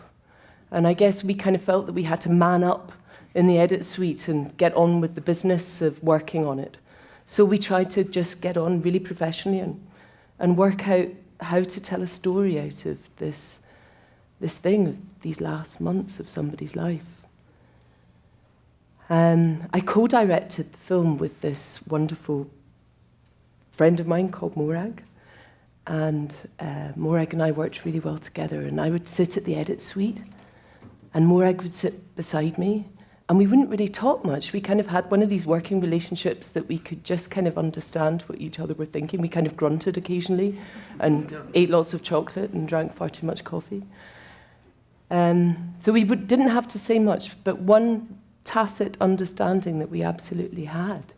And I guess we kind of felt that we had to man up in the edit suite and get on with the business of working on it. So we tried to just get on really professionally and work out how to tell a story out of this thing, of these last months of somebody's life. I co-directed the film with this wonderful friend of mine called Morag. And Morag and I worked really well together. And I would sit at the edit suite, and Morag would sit beside me. And we wouldn't really talk much. We kind of had one of these working relationships that we could just kind of understand what each other were thinking. We kind of grunted occasionally and ate lots of chocolate and drank far too much coffee. So we didn't have to say much, but one tacit understanding that we absolutely had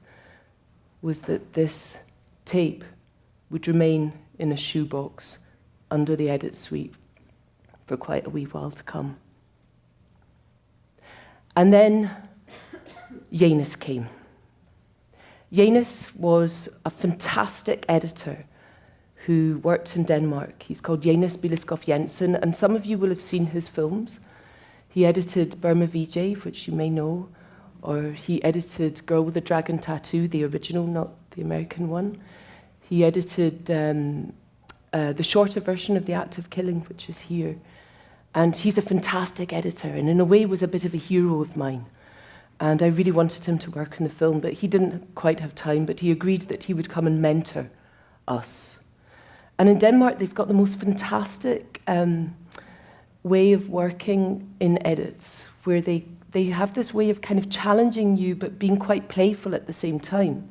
was that this tape would remain in a shoebox under the edit suite for quite a wee while to come. And then Janus came. Janus was a fantastic editor who worked in Denmark. He's called Janus Bileskoff Jensen, and some of you will have seen his films. He edited Burma VJ, which you may know, or he edited Girl with a Dragon Tattoo, the original, not the American one. He edited the shorter version of The Act of Killing, which is here. And he's a fantastic editor, and in a way was a bit of a hero of mine. And I really wanted him to work in the film, but he didn't quite have time, but he agreed that he would come and mentor us. And in Denmark, they've got the most fantastic way of working in edits, where they have this way of kind of challenging you, but being quite playful at the same time.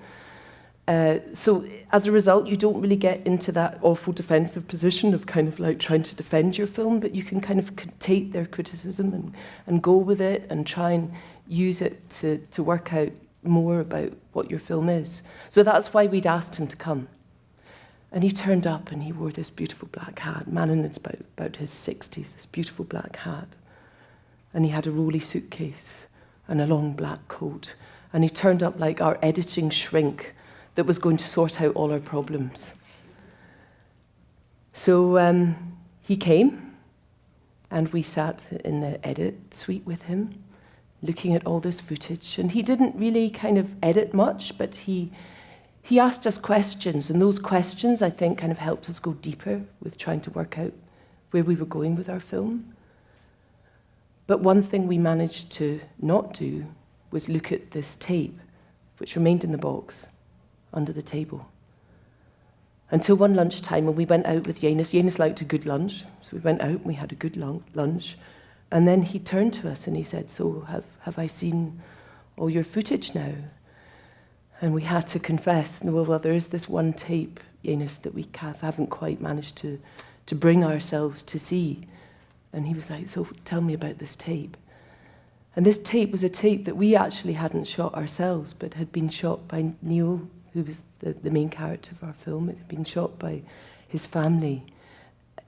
So as a result, you don't really get into that awful defensive position of kind of like trying to defend your film, but you can kind of take their criticism and go with it and try and use it to work out more about what your film is. So that's why we'd asked him to come. And he turned up and he wore this beautiful black hat, man in about his 60s, this beautiful black hat. And he had a rolly suitcase and a long black coat. And he turned up like our editing shrink that was going to sort out all our problems. So he came, and we sat in the edit suite with him, looking at all this footage. And he didn't really kind of edit much, but he asked us questions, and those questions, I think, kind of helped us go deeper with trying to work out where we were going with our film. But one thing we managed to not do was look at this tape, which remained in the box under the table. Until one lunchtime when we went out with Janus. Janus liked a good lunch, so we went out and we had a good lunch. And then he turned to us and he said, so have I seen all your footage now? And we had to confess, no, well, there is this one tape, Janus, that we haven't quite managed to bring ourselves to see. And he was like, so tell me about this tape. And this tape was a tape that we actually hadn't shot ourselves, but had been shot by Neil, who was the main character of our film. It had been shot by his family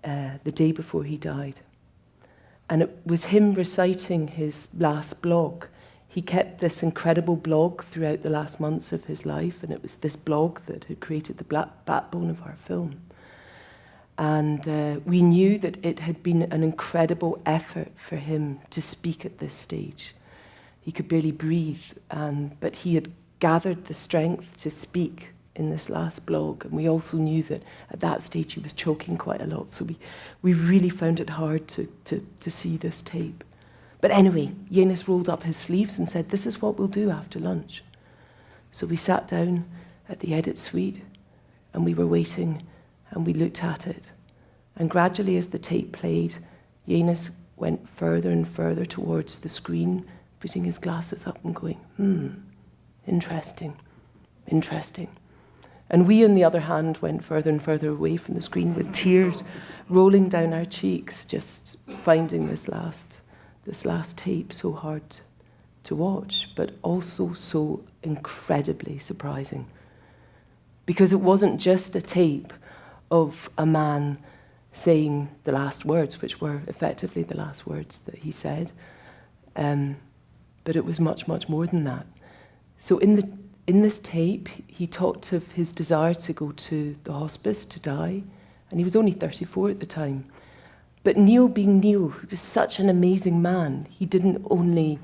the day before he died. And it was him reciting his last blog. He kept this incredible blog throughout the last months of his life, and it was this blog that had created the backbone of our film. And we knew that it had been an incredible effort for him to speak at this stage. He could barely breathe, but he had gathered the strength to speak in this last blog. And we also knew that at that stage he was choking quite a lot. So we really found it hard to see this tape. But anyway, Janus rolled up his sleeves and said, this is what we'll do after lunch. So we sat down at the edit suite and we were waiting and we looked at it. And gradually as the tape played, Janus went further and further towards the screen, putting his glasses up and going, interesting, interesting. And we, on the other hand, went further and further away from the screen with tears rolling down our cheeks, just finding this last tape so hard to watch, but also so incredibly surprising. Because it wasn't just a tape of a man saying the last words, which were effectively the last words that he said, but it was much, much more than that. So in this tape, he talked of his desire to go to the hospice to die, and he was only 34 at the time. But Neil, being Neil, who was such an amazing man, he didn't only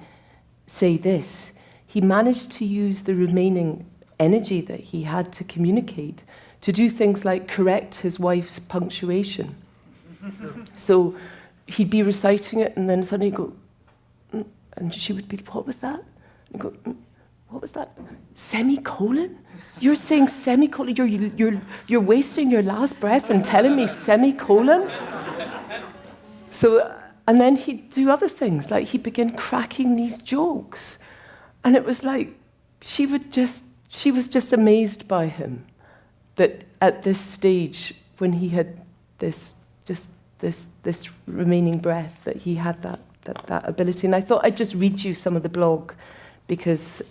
say this. He managed to use the remaining energy that he had to communicate to do things like correct his wife's punctuation. So he'd be reciting it, and then suddenly he'd go, and she would be, what was that? And go, what was that? Semicolon? You're saying semicolon? You're wasting your last breath and telling me semicolon? So, and then he'd do other things, like he'd begin cracking these jokes. And it was like, she was just amazed by him, that at this stage, when he had this remaining breath, that he had that ability. And I thought I'd just read you some of the blog, because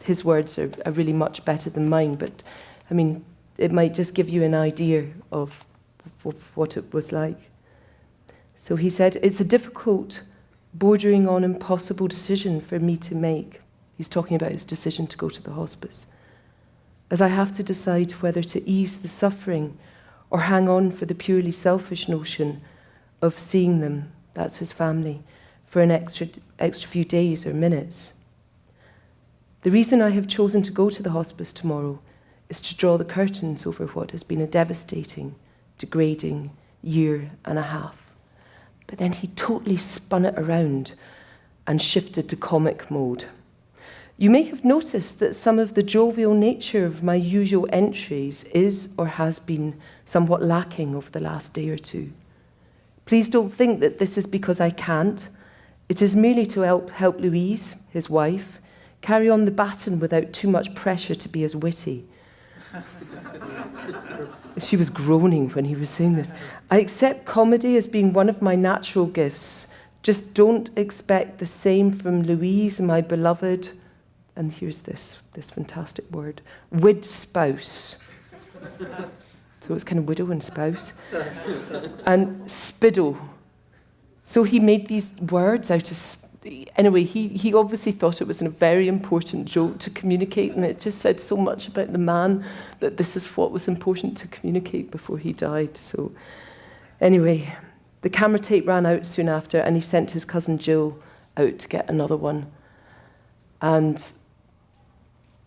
his words are really much better than mine. But, I mean, it might just give you an idea of what it was like. So he said, it's a difficult, bordering on impossible decision for me to make. He's talking about his decision to go to the hospice. As I have to decide whether to ease the suffering or hang on for the purely selfish notion of seeing them, that's his family, for an extra few days or minutes. The reason I have chosen to go to the hospice tomorrow is to draw the curtains over what has been a devastating, degrading year and a half. But then he totally spun it around and shifted to comic mode. You may have noticed that some of the jovial nature of my usual entries is or has been somewhat lacking over the last day or two. Please don't think that this is because I can't. It is merely to help Louise, his wife, carry on the baton without too much pressure to be as witty. She was groaning when he was saying this. I accept comedy as being one of my natural gifts. Just don't expect the same from Louise, my beloved, and here's this fantastic word, wid spouse. So it's kind of widow and spouse. And spiddle. So he made these words out of... Anyway, he obviously thought it was a very important joke to communicate, and it just said so much about the man that this is what was important to communicate before he died. So anyway, the camera tape ran out soon after, and he sent his cousin Jill out to get another one. And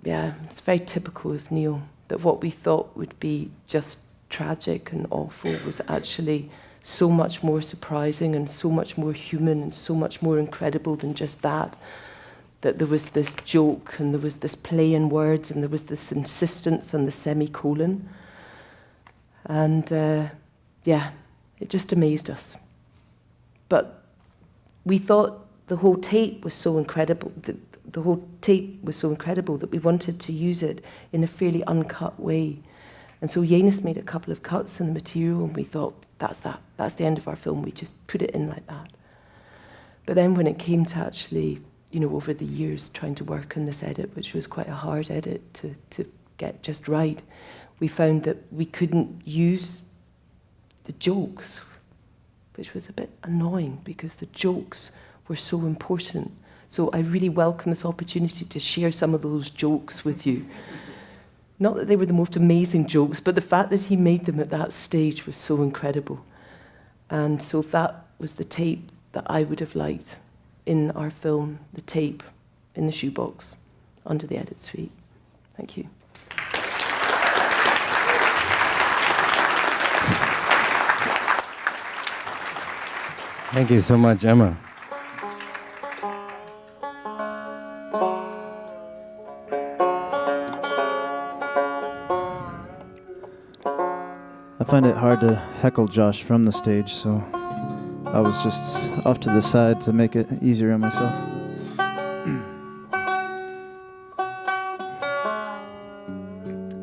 yeah, it's very typical of Neil that what we thought would be just tragic and awful was actually so much more surprising and so much more human and so much more incredible than just that there was this joke and there was this play in words and there was this insistence on the semicolon. And yeah, it just amazed us. But we thought the whole tape was so incredible, the whole tape was so incredible that we wanted to use it in a fairly uncut way. And so Janus made a couple of cuts in the material, and we thought, that's the end of our film, we just put it in like that. But then when it came to actually, over the years trying to work on this edit, which was quite a hard edit to get just right, we found that we couldn't use the jokes, which was a bit annoying because the jokes were so important. So I really welcome this opportunity to share some of those jokes with you. Not that they were the most amazing jokes, but the fact that he made them at that stage was so incredible. And so that was the tape that I would have liked in our film, the tape in the shoebox under the edit suite. Thank you. Thank you so much, Emma. I find it hard to heckle Josh from the stage, so I was just off to the side to make it easier on myself.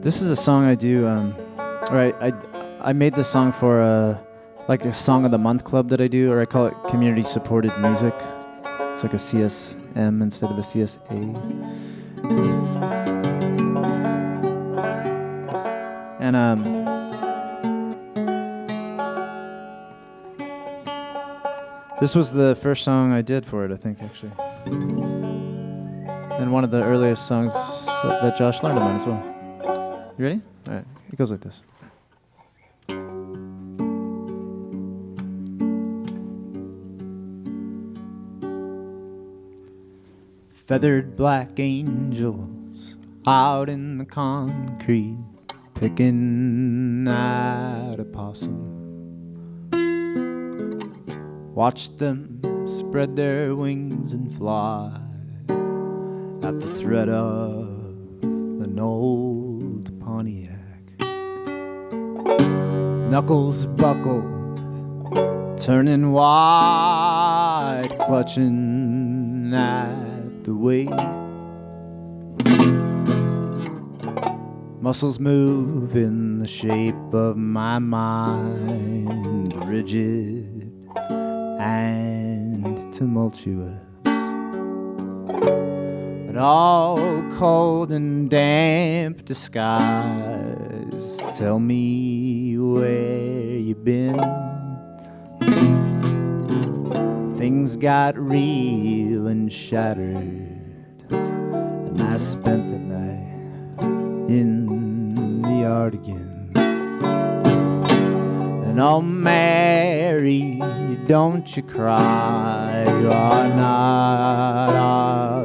This is a song I do, I made this song for like a Song of the Month club that I do, or I call it Community Supported Music. It's like a CSM instead of a CSA. And this was the first song I did for it, I think, actually. And one of the earliest songs that Josh learned on as well. You ready? All right, it goes like this. Feathered black angels out in the concrete, picking at a possum. Watch them spread their wings and fly at the threat of an old Pontiac. Knuckles buckled, turning wide, clutching at the weight. Muscles move in the shape of my mind, rigid and tumultuous, but all cold and damp disguise. Tell me where you've been. Things got real and shattered, and I spent the night in the yard again. And oh, Mary, don't you cry, you are not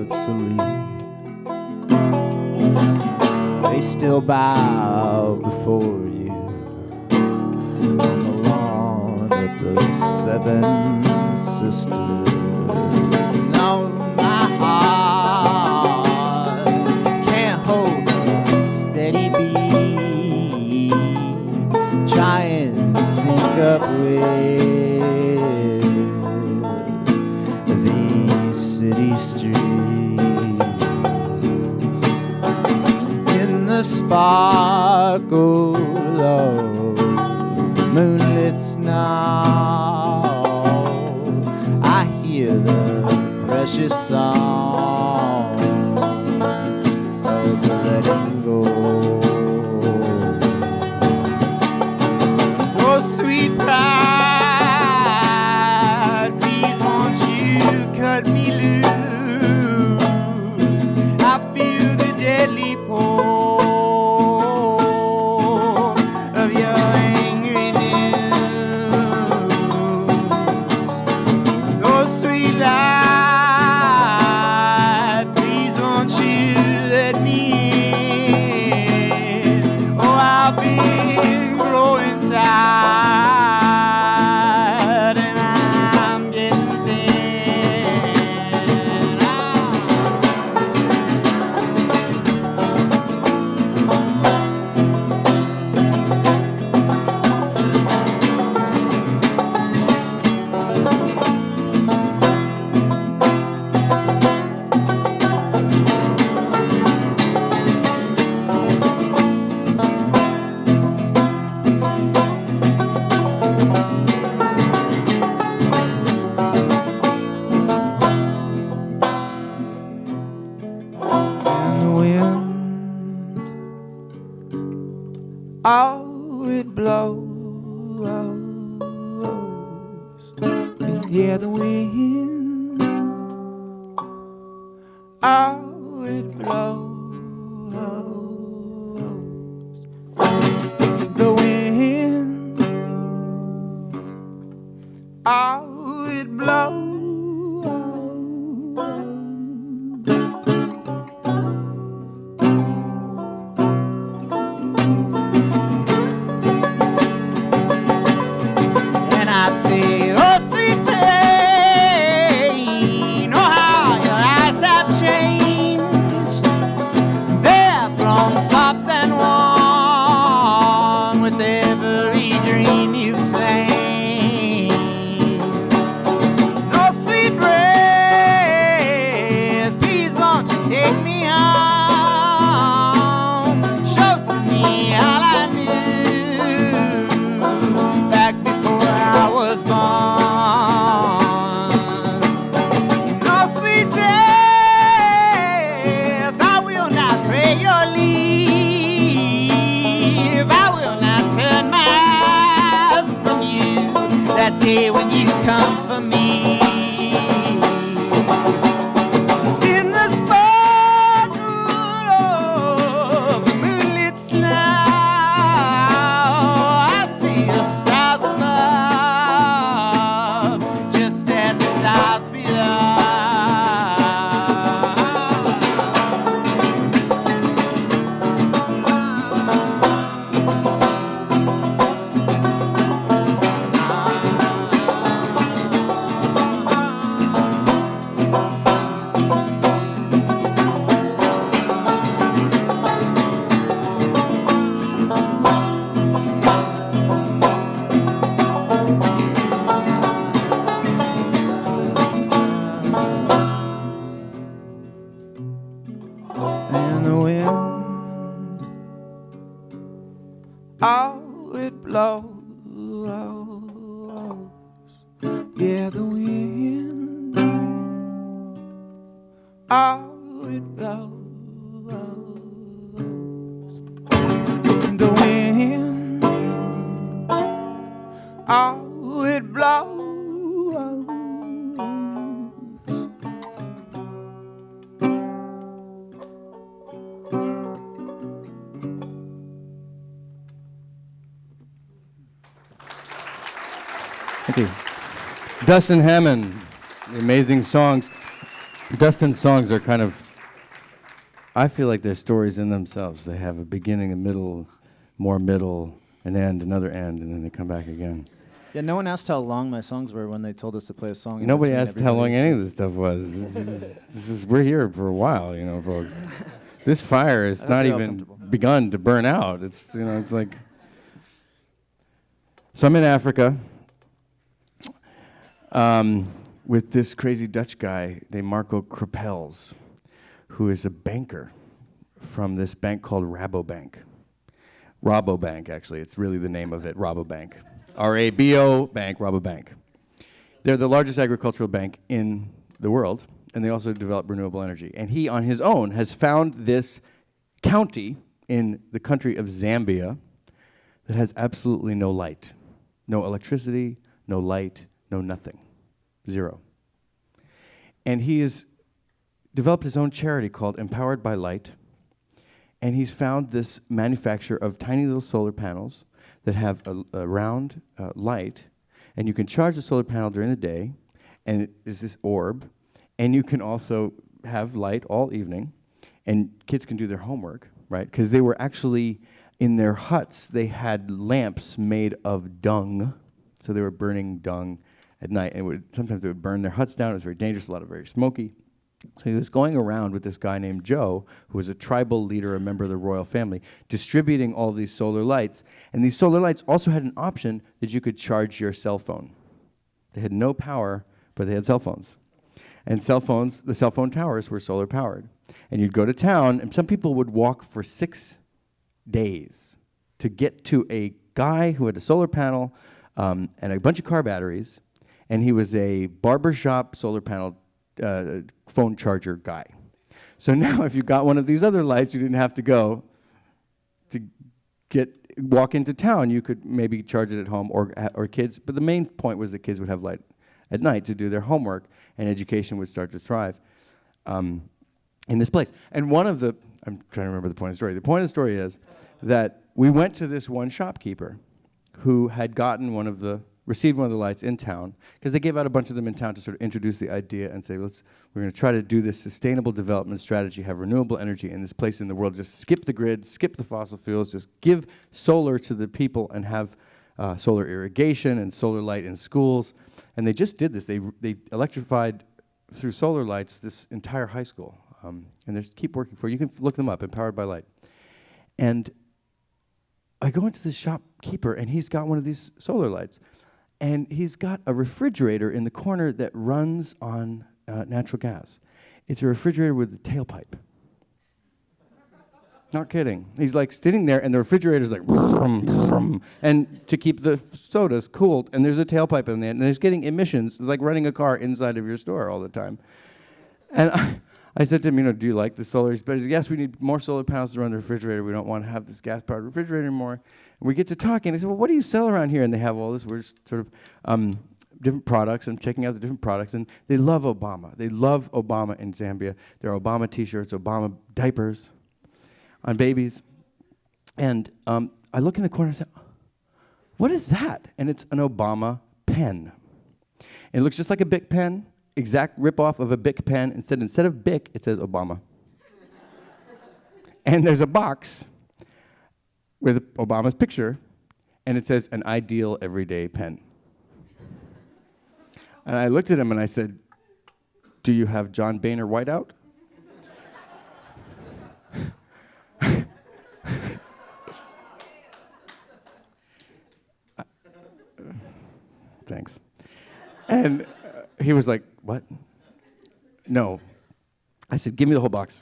obsolete. They still bow before you on the lawn of the Seven Sisters. Now my heart can't hold a steady beat, trying to sync up with these city streets. In the sparkle of moonlit snow, I hear the precious song of letting go. Oh, sweet pride, please won't you cut me loose? I feel the deadly pull of your angry news. Oh, sweet life, Oh, it blows. Yeah, the wind. Oh, it blows. The wind. Oh, it blows. And I say, oh, sweet pain, oh, how your eyes have changed. They're grown soft and warm with every dream you've slain. Oh, sweet breath, please won't you take me home? Show to me all I knew back before I was born. No sweet death, I will not pray your leave. I will not turn my eyes from you that day when you come for me. In the sparkle of the moonlit snow, I see the stars above, just as the stars below. And the wind, oh, it blows. Yeah, the wind, oh, it blows. The wind, oh, it blows. Thank you. Dustin Hammond, the amazing songs. Dustin's songs are kind of, I feel like they're stories in themselves. They have a beginning, a middle, more middle, an end, another end, and then they come back again. Yeah, no one asked how long my songs were when they told us to play a song. in Nobody between asked how long everybody's any of this stuff was. We're here for a while, you know, folks. This fire is hope not you're all even comfortable. begun to burn out. It's, you know, it's like. So I'm in Africa with this crazy Dutch guy named Marco Krapels, who is a banker from this bank called Rabobank. Rabobank, actually. It's really the name of it, Rabobank. R-A-B-O Bank, Rabobank. They're the largest agricultural bank in the world, and they also develop renewable energy. And he, on his own, has found this county in the country of Zambia that has absolutely no light. No electricity, no light, no nothing. Zero. And he has developed his own charity called Empowered by Light, and he's found this manufacture of tiny little solar panels that have a round light, and you can charge the solar panel during the day, and it is this orb, and you can also have light all evening, and kids can do their homework, right? Because they were actually, in their huts, they had lamps made of dung, so they were burning dung at night, and sometimes they would burn their huts down. It was very dangerous, a lot of very smoky. So he was going around with this guy named Joe, who was a tribal leader, a member of the royal family, distributing all these solar lights. And these solar lights also had an option that you could charge your cell phone. They had no power, but they had cell phones. And cell phones, the cell phone towers were solar powered. And you'd go to town, and some people would walk for 6 days to get to a guy who had a solar panel and a bunch of car batteries, and he was a barbershop solar panel phone charger guy. So now if you got one of these other lights, you didn't have to go to get walk into town, you could maybe charge it at home or kids. But the main point was that kids would have light at night to do their homework, and education would start to thrive in this place. And I'm trying to remember the point of the story. The point of the story is that we went to this one shopkeeper who had received one of the lights in town, because they gave out a bunch of them in town to sort of introduce the idea and say, we're going to try to do this sustainable development strategy, have renewable energy in this place in the world, just skip the grid, skip the fossil fuels, just give solar to the people and have solar irrigation and solar light in schools. And they just did this. They electrified through solar lights this entire high school. And they keep working for it. You can look them up, Empowered by Light. And I go into the shopkeeper, and he's got one of these solar lights. And he's got a refrigerator in the corner that runs on natural gas. It's a refrigerator with a tailpipe. Not kidding. He's like sitting there, and the refrigerator's like, brum, brum, and to keep the sodas cooled, and there's a tailpipe in there, and there's getting emissions. It's like running a car inside of your store all the time. And I said to him, do you like the solar? He said, yes, we need more solar panels to run the refrigerator. We don't want to have this gas-powered refrigerator anymore. And we get to talking. I said, well, what do you sell around here? And they have all this weird sort of different products. I'm checking out the different products. And they love Obama. They love Obama in Zambia. There are Obama T-shirts, Obama diapers on babies. And I look in the corner and say, what is that? And it's an Obama pen. And it looks just like a Bic pen. Exact rip-off of a Bic pen. Instead of Bic, it says Obama. And there's a box with Obama's picture, and it says, an ideal everyday pen. And I looked at him and I said, do you have John Boehner whiteout? Thanks. And he was like, what? No. I said, give me the whole box.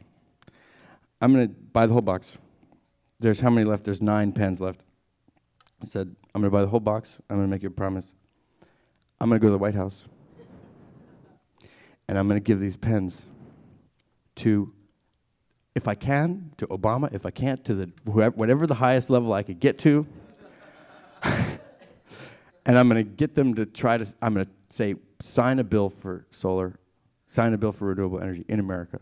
I'm going to buy the whole box. There's how many left? There's 9 pens left. I said, I'm going to buy the whole box. I'm going to make you a promise. I'm going to go to the White House. And I'm going to give these pens to, if I can, to Obama. If I can't, to whatever the highest level I could get to. And I'm going to get them to I'm going to say, sign a bill for solar, sign a bill for renewable energy in America,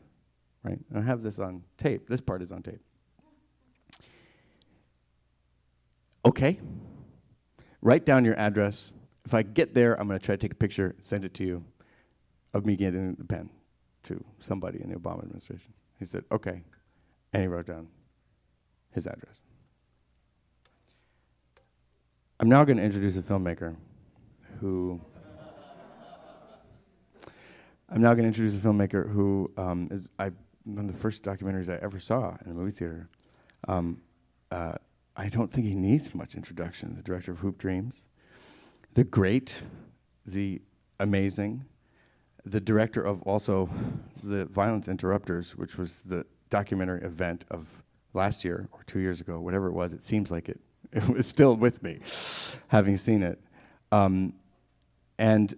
right? And I have this on tape. This part is on tape. Okay. Write down your address. If I get there, I'm going to try to take a picture, send it to you, of me getting the pen to somebody in the Obama administration. He said, okay. And he wrote down his address. I'm now going to introduce a filmmaker who is one of the first documentaries I ever saw in a movie theater. I don't think he needs much introduction. The director of Hoop Dreams, the great, the amazing, the director of also the Violence Interrupters, which was the documentary event of last year or 2 years ago, whatever it was. It seems like it was still with me, having seen it. And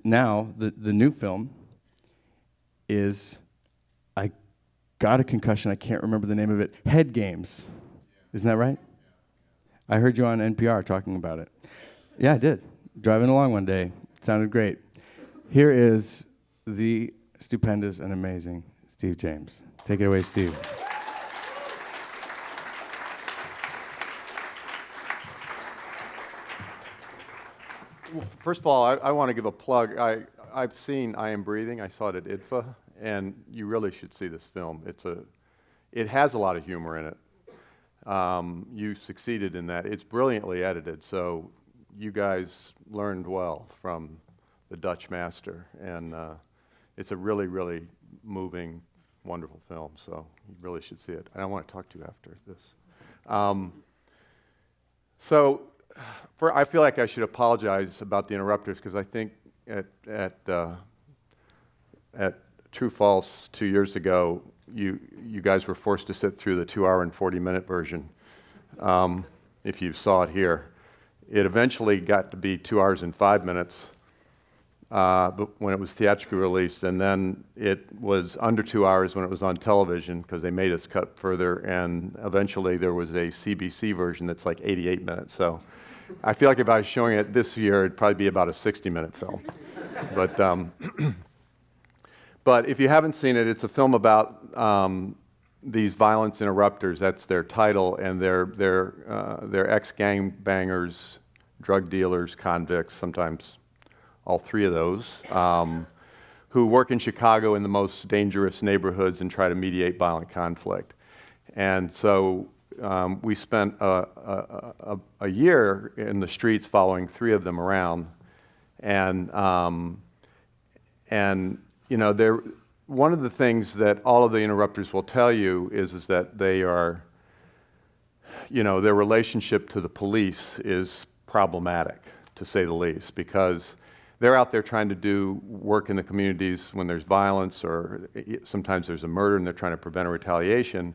now the new film is, I got a concussion, I can't remember the name of it, Head Games. Isn't that right? I heard you on NPR talking about it. Yeah, I did. Driving along one day. It sounded great. Here is the stupendous and amazing Steve James. Take it away, Steve. Well, first of all, I want to give a plug. I've seen I Am Breathing. I saw it at IDFA, and you really should see this film. It has a lot of humor in it. You succeeded in that. It's brilliantly edited, so you guys learned well from the Dutch master, and it's a really, really moving, wonderful film, so you really should see it. And I want to talk to you after this. I feel like I should apologize about the interrupters, because I think at True False 2 years ago, you guys were forced to sit through the 2-hour and 40-minute version. If you saw it here, it eventually got to be 2 hours and 5 minutes. but when it was theatrically released, and then it was under 2 hours when it was on television because they made us cut further, and eventually there was a CBC version that's like 88 minutes. So I feel like if I was showing it this year, it'd probably be about a 60-minute film. But but if you haven't seen it, it's a film about these violence interrupters. That's their title, and they're ex-gangbangers, drug dealers, convicts, sometimes all three of those, who work in Chicago in the most dangerous neighborhoods and try to mediate violent conflict. And so we spent a year in the streets following three of them around, and you know, one of the things that all of the interrupters will tell you is that they are, you know, their relationship to the police is problematic, to say the least, because they're out there trying to do work in the communities when there's violence, or sometimes there's a murder and they're trying to prevent a retaliation,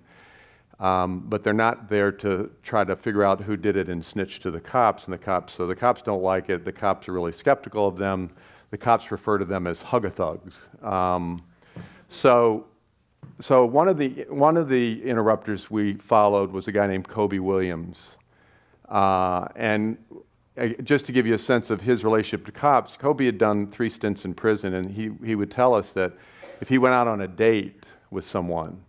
but they're not there to try to figure out who did it and snitch to the cops, so the cops don't like it. The cops are really skeptical of them. The cops refer to them as hug-a-thugs. So one of the interrupters we followed was a guy named Kobe Williams, and just to give you a sense of his relationship to cops, Kobe had done 3 stints in prison, and he would tell us that if he went out on a date with someone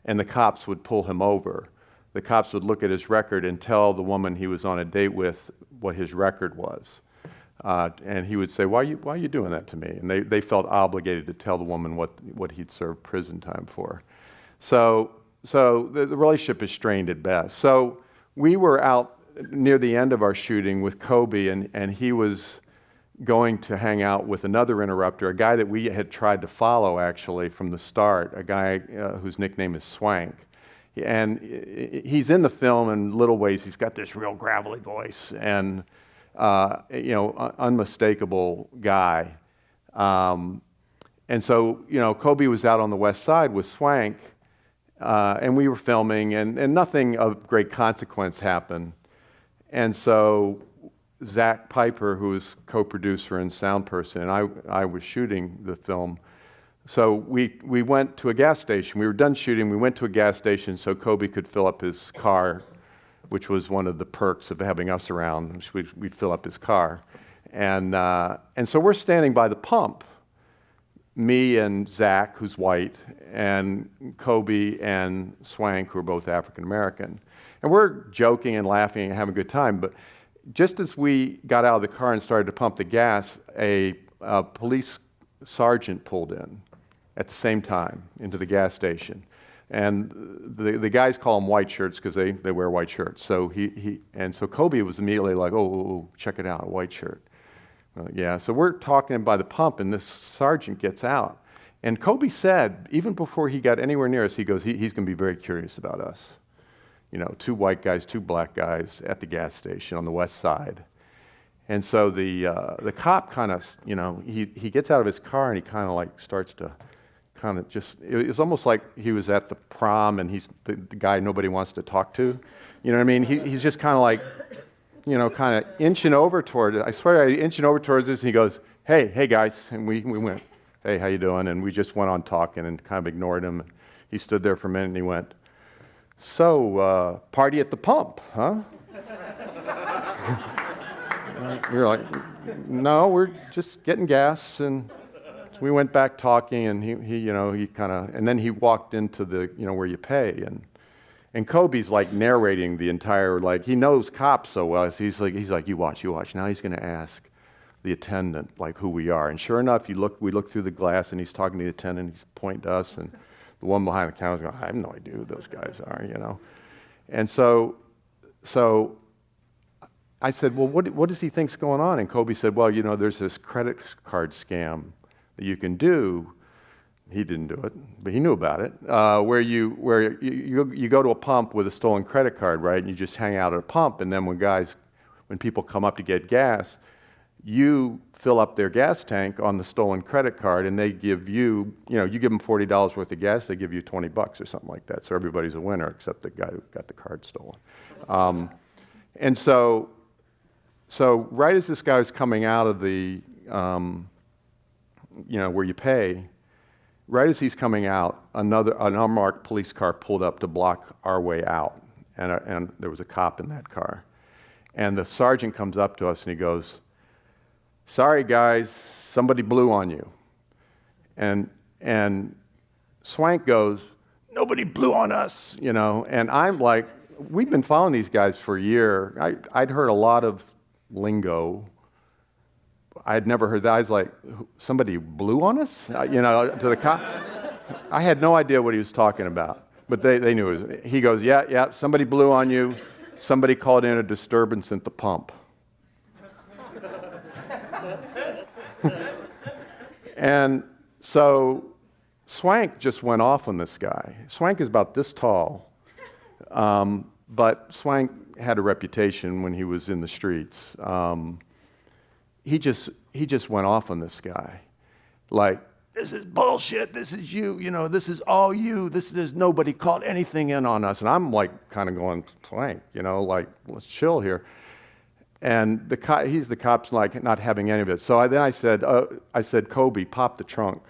and the cops would pull him over, the cops would look at his record and tell the woman he was on a date with what his record was. And he would say, why are you doing that to me? And they felt obligated to tell the woman what he'd served prison time for. So the relationship is strained at best. So we were out near the end of our shooting with Kobe, and he was going to hang out with another interrupter, a guy that we had tried to follow actually from the start, a guy whose nickname is Swank. And he's in the film in little ways. He's got this real gravelly voice and you know, unmistakable guy. And so, you know, Kobe was out on the west side with Swank, and we were filming, and nothing of great consequence happened. And so Zach Piper, who was co-producer and sound person, and I was shooting the film. So we went to a gas station. We were done shooting. We went to a gas station so Kobe could fill up his car, which was one of the perks of having us around. We'd fill up his car. And so we're standing by the pump, me and Zach, who's white, and Kobe and Swank, who are both African American. And we're joking and laughing and having a good time, but just as we got out of the car and started to pump the gas, a police sergeant pulled in at the same time into the gas station. And the guys call them white shirts because they wear white shirts. So so Kobe was immediately like, oh, check it out, a white shirt. Yeah, so we're talking by the pump, and this sergeant gets out. And Kobe said, even before he got anywhere near us, he goes, he's going to be very curious about us. You know, 2 white guys, 2 black guys at the gas station on the west side. And so the cop kind of, you know, he gets out of his car and he kind of like starts to kind of just, it was almost like he was at the prom and he's the guy nobody wants to talk to. You know what I mean? He's just kind of like, you know, kind of inching over toward it. I swear, inching over towards us, and he goes, hey guys. And we went, hey, how you doing? And we just went on talking and kind of ignored him. He stood there for a minute and he went, so, party at the pump, huh? We were like, no, we're just getting gas. And we went back talking, and he you know, he kind of, and then he walked into the, you know, where you pay. And Kobe's like narrating the entire, like, he knows cops so well. So he's like, you watch. Now he's going to ask the attendant, like, who we are. And sure enough, we look through the glass, and he's talking to the attendant. He's pointing to us, and the one behind the counter is going, I have no idea who those guys are, you know. And so I said, well, what does he think's going on? And Kobe said, well, you know, there's this credit card scam that you can do. He didn't do it, but he knew about it, where you go to a pump with a stolen credit card, right? And you just hang out at a pump, and then when people come up to get gas, you fill up their gas tank on the stolen credit card, and they give you, you know, you give them $40 worth of gas, they give you $20 or something like that. So everybody's a winner except the guy who got the card stolen. And so right as this guy was coming out of the where you pay, right as he's coming out, an unmarked police car pulled up to block our way out, and there was a cop in that car. And the sergeant comes up to us and he goes, "Sorry guys, somebody blew on you." And Swank goes, "Nobody blew on us," and I'm like, we've been following these guys for a year. I'd heard a lot of lingo. I'd never heard that. I was like, "Somebody blew on us?" To the cop. I had no idea what he was talking about, but they knew it was. He goes, yeah, somebody blew on you. Somebody called in a disturbance at the pump. And so Swank just went off on this guy. Swank is about this tall, but Swank had a reputation when he was in the streets. He just went off on this guy, like, "This is bullshit. This is you. This is all you. There's nobody called anything in on us." And I'm like, kind of going, "Swank, like, let's chill here." And he's the cop's like not having any of it. So I said, "Kobe, pop the trunk."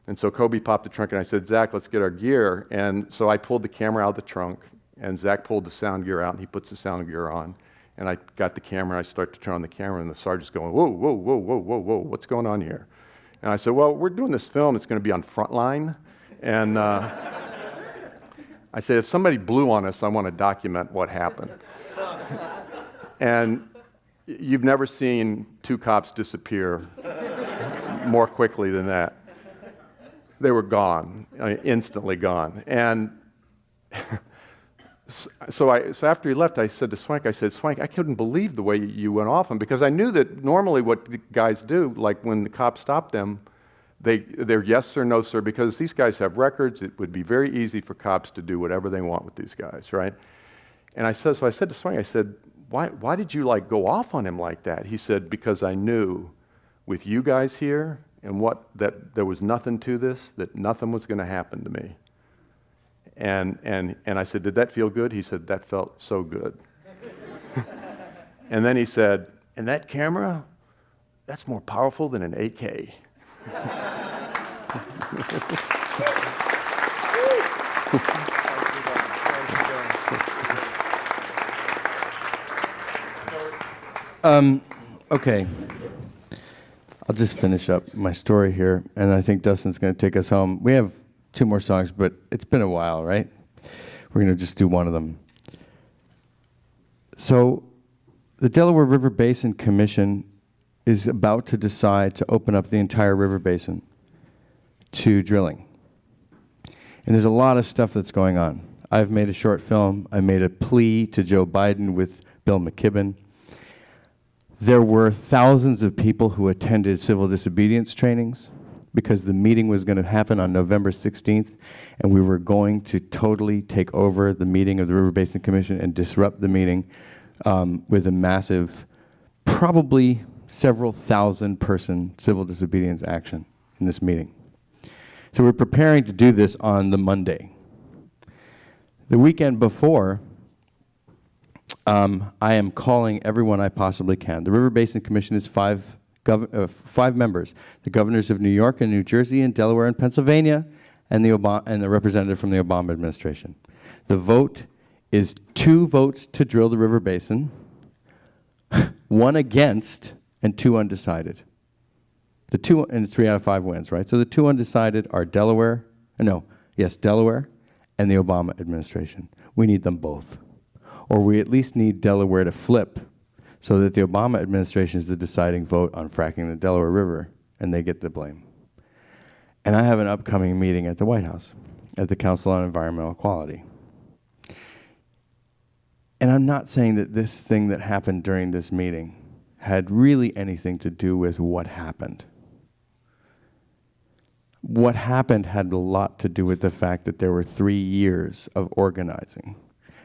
And so Kobe popped the trunk, and I said, "Zach, let's get our gear." And so I pulled the camera out of the trunk, and Zach pulled the sound gear out, and he puts the sound gear on. And I got the camera, I start to turn on the camera, and the sergeant's going, "Whoa, whoa, whoa, whoa, whoa, whoa, what's going on here?" And I said, "Well, we're doing this film, it's going to be on Frontline." And I said, "If somebody blew on us, I want to document what happened." And you've never seen two cops disappear more quickly than that. They were gone, instantly gone. And so after he left, I said to Swank, "Swank, I couldn't believe the way you went off him," because I knew that normally what the guys do, like when the cops stop them, they're yes sir, no sir, because these guys have records. It would be very easy for cops to do whatever they want with these guys, right? And I said to Swank, I said, why did you go off on him like that? He said, "Because I knew with you guys here and that there was nothing to this, that nothing was going to happen to me." And I said, "Did that feel good?" He said, "That felt so good." And then he said, "And that camera, that's more powerful than an AK." Okay. I'll just finish up my story here, and I think Dustin's going to take us home. We have 2 more songs, but it's been a while, right? We're going to just do one of them. So, the Delaware River Basin Commission is about to decide to open up the entire river basin to drilling. And there's a lot of stuff that's going on. I've made a short film. I made a plea to Joe Biden with Bill McKibben. There were thousands of people who attended civil disobedience trainings because the meeting was going to happen on November 16th, and we were going to totally take over the meeting of the River Basin Commission and disrupt the meeting with a massive, probably several thousand person civil disobedience action in this meeting. So we're preparing to do this on the Monday. The weekend before, I am calling everyone I possibly can. The River Basin Commission is 5 members: the governors of New York and New Jersey and Delaware and Pennsylvania, and the representative from the Obama administration. The vote is 2 votes to drill the river basin, 1 against, and 2 undecided. The 2 and 3 out of 5 wins, right? So the 2 undecided are Delaware and the Obama administration. We need them both. Or we at least need Delaware to flip so that the Obama administration is the deciding vote on fracking the Delaware River, and they get the blame. And I have an upcoming meeting at the White House, at the Council on Environmental Quality. And I'm not saying that this thing that happened during this meeting had really anything to do with what happened. What happened had a lot to do with the fact that there were 3 years of organizing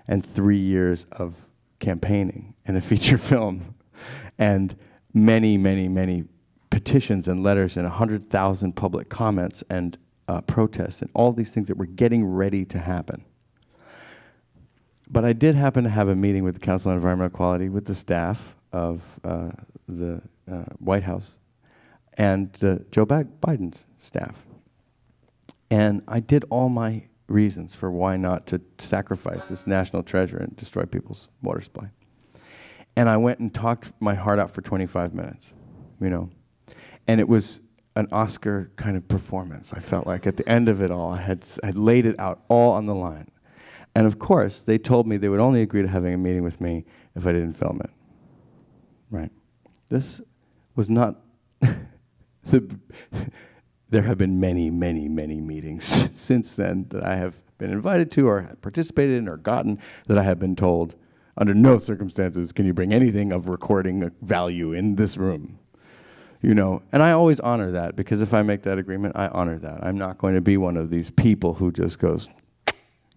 and 3 years of campaigning and a feature film and many, many, many petitions and letters and 100,000 public comments and protests and all these things that were getting ready to happen. But I did happen to have a meeting with the Council on Environmental Quality with the staff of the White House, and Joe Biden's staff. And I did all my reasons for why not to sacrifice this national treasure and destroy people's water supply. And I went and talked my heart out for 25 minutes, you know. And it was an Oscar kind of performance. I felt like at the end of it all, I had laid it out all on the line. And of course, they told me they would only agree to having a meeting with me if I didn't film it. Right? This was not there have been many, many, many meetings since then that I have been invited to or participated in or gotten that I have been told, under no circumstances can you bring anything of recording value in this room. You know, and I always honor that, because if I make that agreement, I honor that. I'm not going to be one of these people who just goes,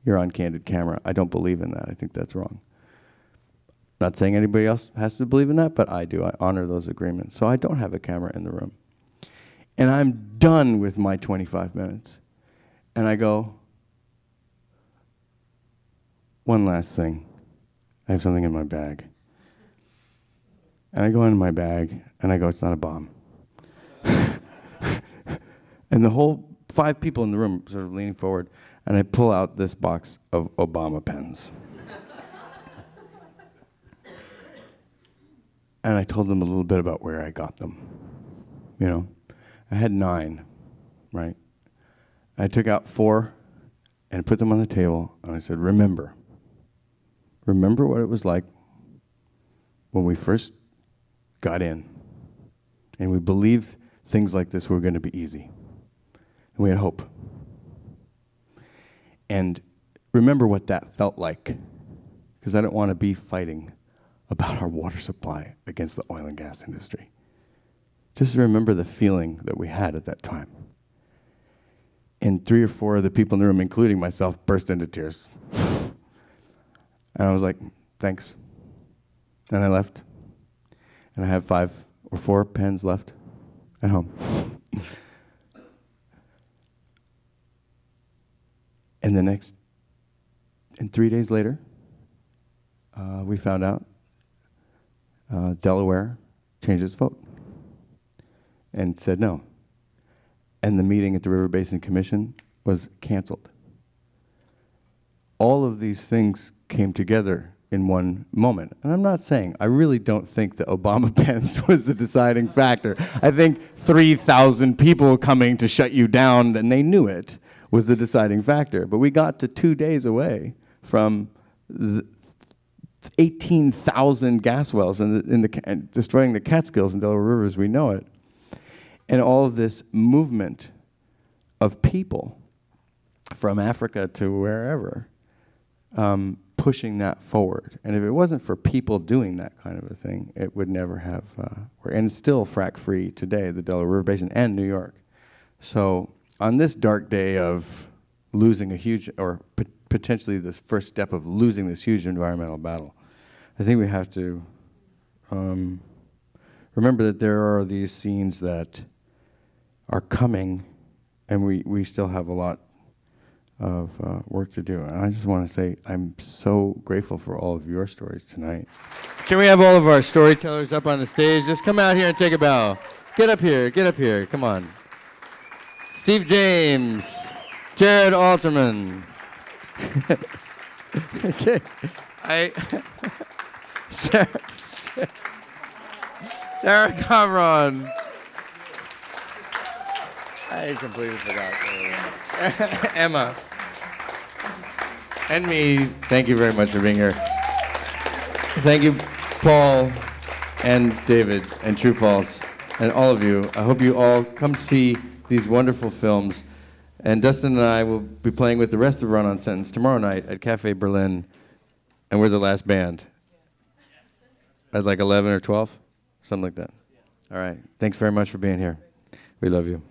you're on candid camera. I don't believe in that. I think that's wrong. Not saying anybody else has to believe in that, but I do. I honor those agreements. So I don't have a camera in the room. And I'm done with my 25 minutes. And I go, one last thing. I have something in my bag. And I go into my bag, and I go, it's not a bomb. And the whole 5 people in the room sort of leaning forward, and I pull out this box of Obama pens. And I told them a little bit about where I got them. You know, I had 9, right? I took out 4 and put them on the table, and I said, remember what it was like when we first got in, and we believed things like this were going to be easy, and we had hope. And remember what that felt like, because I don't want to be fighting about our water supply against the oil and gas industry. Just remember the feeling that we had at that time. And 3 or 4 of the people in the room, including myself, burst into tears. And I was like, thanks. And I left. And I have 5 or 4 pens left at home. And 3 days later, we found out Delaware changed its vote and said no. And the meeting at the River Basin Commission was canceled. All of these things came together in one moment. And I'm not saying, I really don't think that Obama pens was the deciding factor. I think 3,000 people coming to shut you down, and they knew it, was the deciding factor. But we got to 2 days away from the 18,000 gas wells and destroying the Catskills and Delaware River as we know it. And all of this movement of people from Africa to wherever, pushing that forward. And if it wasn't for people doing that kind of a thing, it would never have, and it's still frack-free today, the Delaware River Basin and New York. So on this dark day of losing a huge, or potentially the first step of losing this huge environmental battle, I think we have to remember that there are these scenes that are coming, and we still have a lot of work to do. And I just want to say I'm so grateful for all of your stories tonight. Can we have all of our storytellers up on the stage? Just come out here and take a bow. Get up here, come on. Steve James, Jared Alterman. Okay, Sarah Cameron. I completely forgot. Emma. And me. Thank you very much for being here. Thank you, Paul and David and True False and all of you. I hope you all come see these wonderful films. And Dustin and I will be playing with the rest of the Run-On Sentence tomorrow night at Cafe Berlin. And we're the last band. At like 11 or 12? Something like that. All right. Thanks very much for being here. We love you.